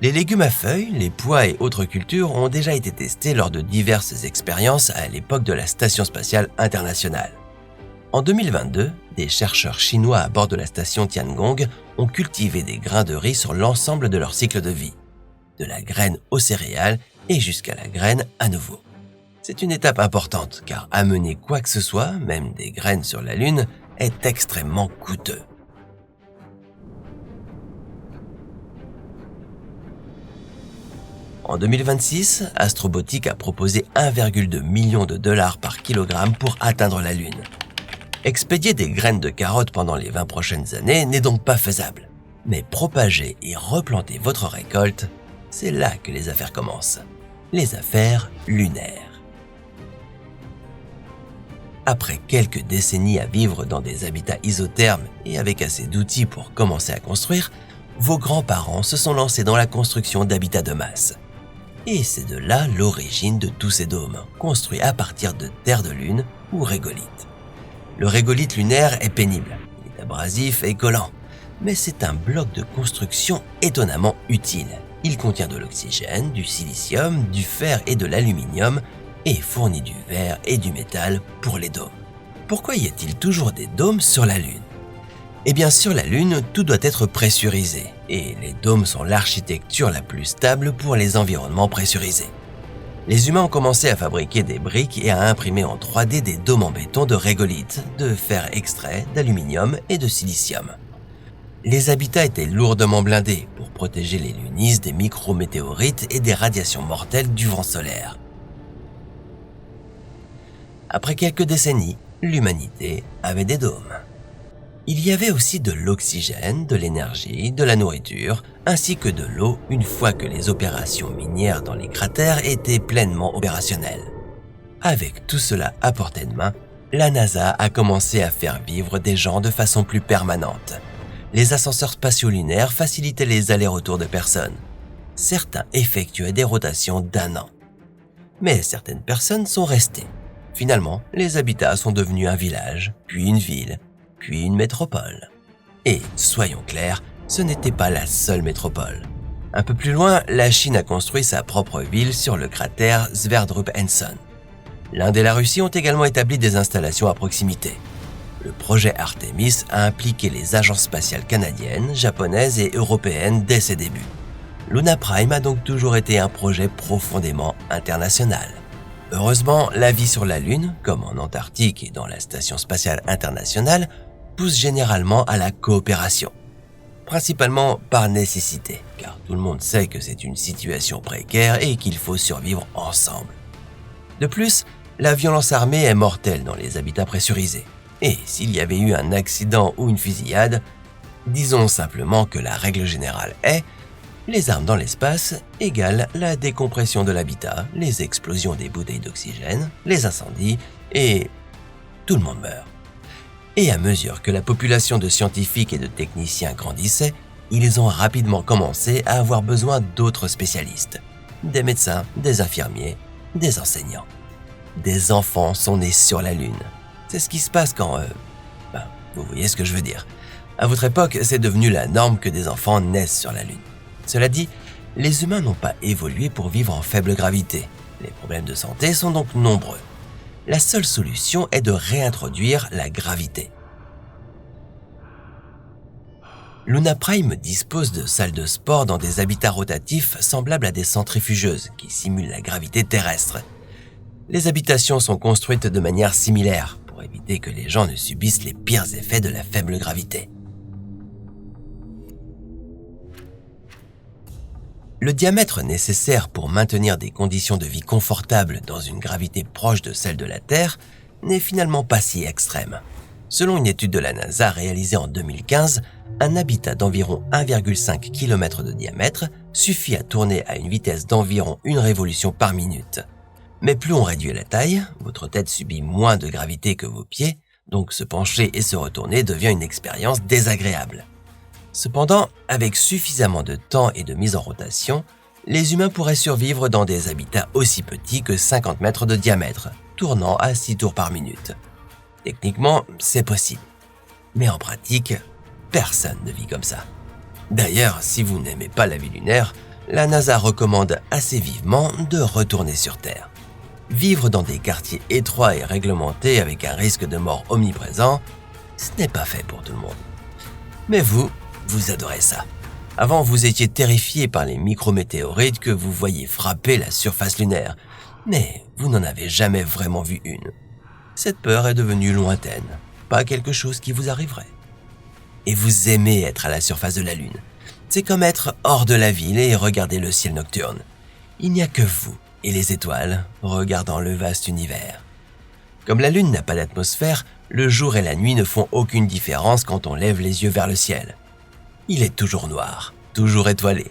Les légumes à feuilles, les pois et autres cultures ont déjà été testés lors de diverses expériences à l'époque de la Station spatiale internationale. En 2022, des chercheurs chinois à bord de la station Tiangong ont cultivé des grains de riz sur l'ensemble de leur cycle de vie, de la graine aux céréales et jusqu'à la graine à nouveau. C'est une étape importante car amener quoi que ce soit, même des graines sur la Lune, est extrêmement coûteux. En 2026, Astrobotic a proposé 1,2 million de dollars par kilogramme pour atteindre la Lune. Expédier des graines de carottes pendant les 20 prochaines années n'est donc pas faisable. Mais propager et replanter votre récolte, c'est là que les affaires commencent. Les affaires lunaires. Après quelques décennies à vivre dans des habitats isothermes et avec assez d'outils pour commencer à construire, vos grands-parents se sont lancés dans la construction d'habitats de masse. Et c'est de là l'origine de tous ces dômes, construits à partir de terre de lune ou régolithes. Le régolithe lunaire est pénible, il est abrasif et collant, mais c'est un bloc de construction étonnamment utile. Il contient de l'oxygène, du silicium, du fer et de l'aluminium et fournit du verre et du métal pour les dômes. Pourquoi y a-t-il toujours des dômes sur la Lune ? Eh bien, sur la Lune, tout doit être pressurisé et les dômes sont l'architecture la plus stable pour les environnements pressurisés. Les humains ont commencé à fabriquer des briques et à imprimer en 3D des dômes en béton de régolithe, de fer extrait, d'aluminium et de silicium. Les habitats étaient lourdement blindés pour protéger les lunistes des micrométéorites et des radiations mortelles du vent solaire. Après quelques décennies, l'humanité avait des dômes. Il y avait aussi de l'oxygène, de l'énergie, de la nourriture, ainsi que de l'eau une fois que les opérations minières dans les cratères étaient pleinement opérationnelles. Avec tout cela à portée de main, la NASA a commencé à faire vivre des gens de façon plus permanente. Les ascenseurs spatiaux lunaires facilitaient les allers-retours de personnes. Certains effectuaient des rotations d'1 an. Mais certaines personnes sont restées. Finalement, les habitats sont devenus un village, puis une ville, puis une métropole. Et, soyons clairs, ce n'était pas la seule métropole. Un peu plus loin, la Chine a construit sa propre ville sur le cratère Sverdrup-Henson. L'Inde et la Russie ont également établi des installations à proximité. Le projet Artemis a impliqué les agences spatiales canadiennes, japonaises et européennes dès ses débuts. Luna Prime a donc toujours été un projet profondément international. Heureusement, la vie sur la Lune, comme en Antarctique et dans la Station spatiale internationale, pousse généralement à la coopération. Principalement par nécessité, car tout le monde sait que c'est une situation précaire et qu'il faut survivre ensemble. De plus, la violence armée est mortelle dans les habitats pressurisés. Et s'il y avait eu un accident ou une fusillade, disons simplement que la règle générale est les armes dans l'espace égale la décompression de l'habitat, les explosions des bouteilles d'oxygène, les incendies et tout le monde meurt. Et à mesure que la population de scientifiques et de techniciens grandissait, ils ont rapidement commencé à avoir besoin d'autres spécialistes. des médecins, des infirmiers, des enseignants. Des enfants sont nés sur la Lune. C'est ce qui se passe quand... vous voyez ce que je veux dire. À votre époque, c'est devenu la norme que des enfants naissent sur la Lune. Cela dit, les humains n'ont pas évolué pour vivre en faible gravité. Les problèmes de santé sont donc nombreux. La seule solution est de réintroduire la gravité. Luna Prime dispose de salles de sport dans des habitats rotatifs semblables à des centrifugeuses qui simulent la gravité terrestre. Les habitations sont construites de manière similaire pour éviter que les gens ne subissent les pires effets de la faible gravité. Le diamètre nécessaire pour maintenir des conditions de vie confortables dans une gravité proche de celle de la Terre n'est finalement pas si extrême. Selon une étude de la NASA réalisée en 2015, un habitat d'environ 1,5 km de diamètre suffit à tourner à une vitesse d'environ 1 révolution par minute. Mais plus on réduit la taille, votre tête subit moins de gravité que vos pieds, donc se pencher et se retourner devient une expérience désagréable. Cependant, avec suffisamment de temps et de mise en rotation, les humains pourraient survivre dans des habitats aussi petits que 50 mètres de diamètre, tournant à 6 tours par minute. Techniquement, c'est possible. Mais en pratique, personne ne vit comme ça. D'ailleurs, si vous n'aimez pas la vie lunaire, la NASA recommande assez vivement de retourner sur Terre. Vivre dans des quartiers étroits et réglementés avec un risque de mort omniprésent, ce n'est pas fait pour tout le monde. Mais vous adorez ça. Avant, vous étiez terrifié par les micrométéorites que vous voyez frapper la surface lunaire, mais vous n'en avez jamais vraiment vu une. Cette peur est devenue lointaine, pas quelque chose qui vous arriverait. Et vous aimez être à la surface de la Lune. C'est comme être hors de la ville et regarder le ciel nocturne. Il n'y a que vous et les étoiles regardant le vaste univers. Comme la Lune n'a pas d'atmosphère, le jour et la nuit ne font aucune différence quand on lève les yeux vers le ciel. Il est toujours noir, toujours étoilé.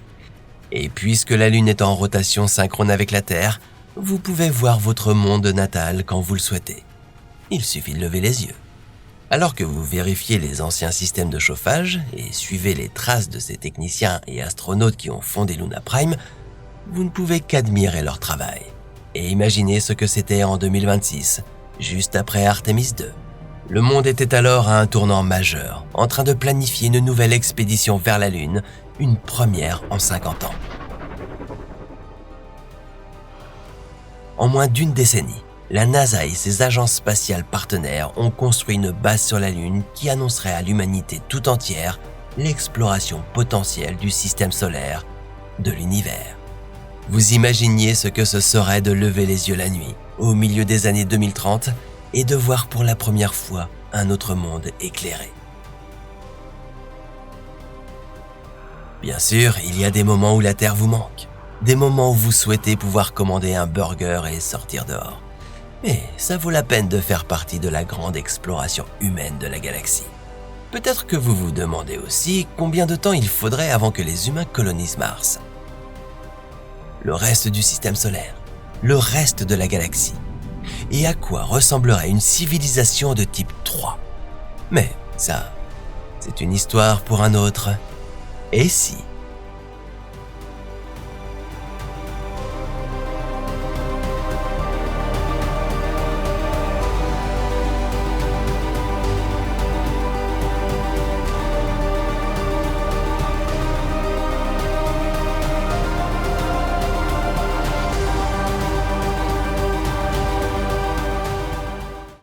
Et puisque la Lune est en rotation synchrone avec la Terre, vous pouvez voir votre monde natal quand vous le souhaitez. Il suffit de lever les yeux. Alors que vous vérifiez les anciens systèmes de chauffage et suivez les traces de ces techniciens et astronautes qui ont fondé Luna Prime, vous ne pouvez qu'admirer leur travail. Et imaginez ce que c'était en 2026, juste après Artemis II. Le monde était alors à un tournant majeur, en train de planifier une nouvelle expédition vers la Lune, une première en 50 ans. En moins d'une décennie, la NASA et ses agences spatiales partenaires ont construit une base sur la Lune qui annoncerait à l'humanité tout entière l'exploration potentielle du système solaire, de l'univers. Vous imaginiez ce que ce serait de lever les yeux la nuit, au milieu des années 2030, et de voir pour la première fois un autre monde éclairé. Bien sûr, il y a des moments où la Terre vous manque, des moments où vous souhaitez pouvoir commander un burger et sortir dehors. Mais ça vaut la peine de faire partie de la grande exploration humaine de la galaxie. Peut-être que vous vous demandez aussi combien de temps il faudrait avant que les humains colonisent Mars. Le reste du système solaire, le reste de la galaxie. Et à quoi ressemblerait une civilisation de type 3 ? Mais ça, c'est une histoire pour un autre. Et si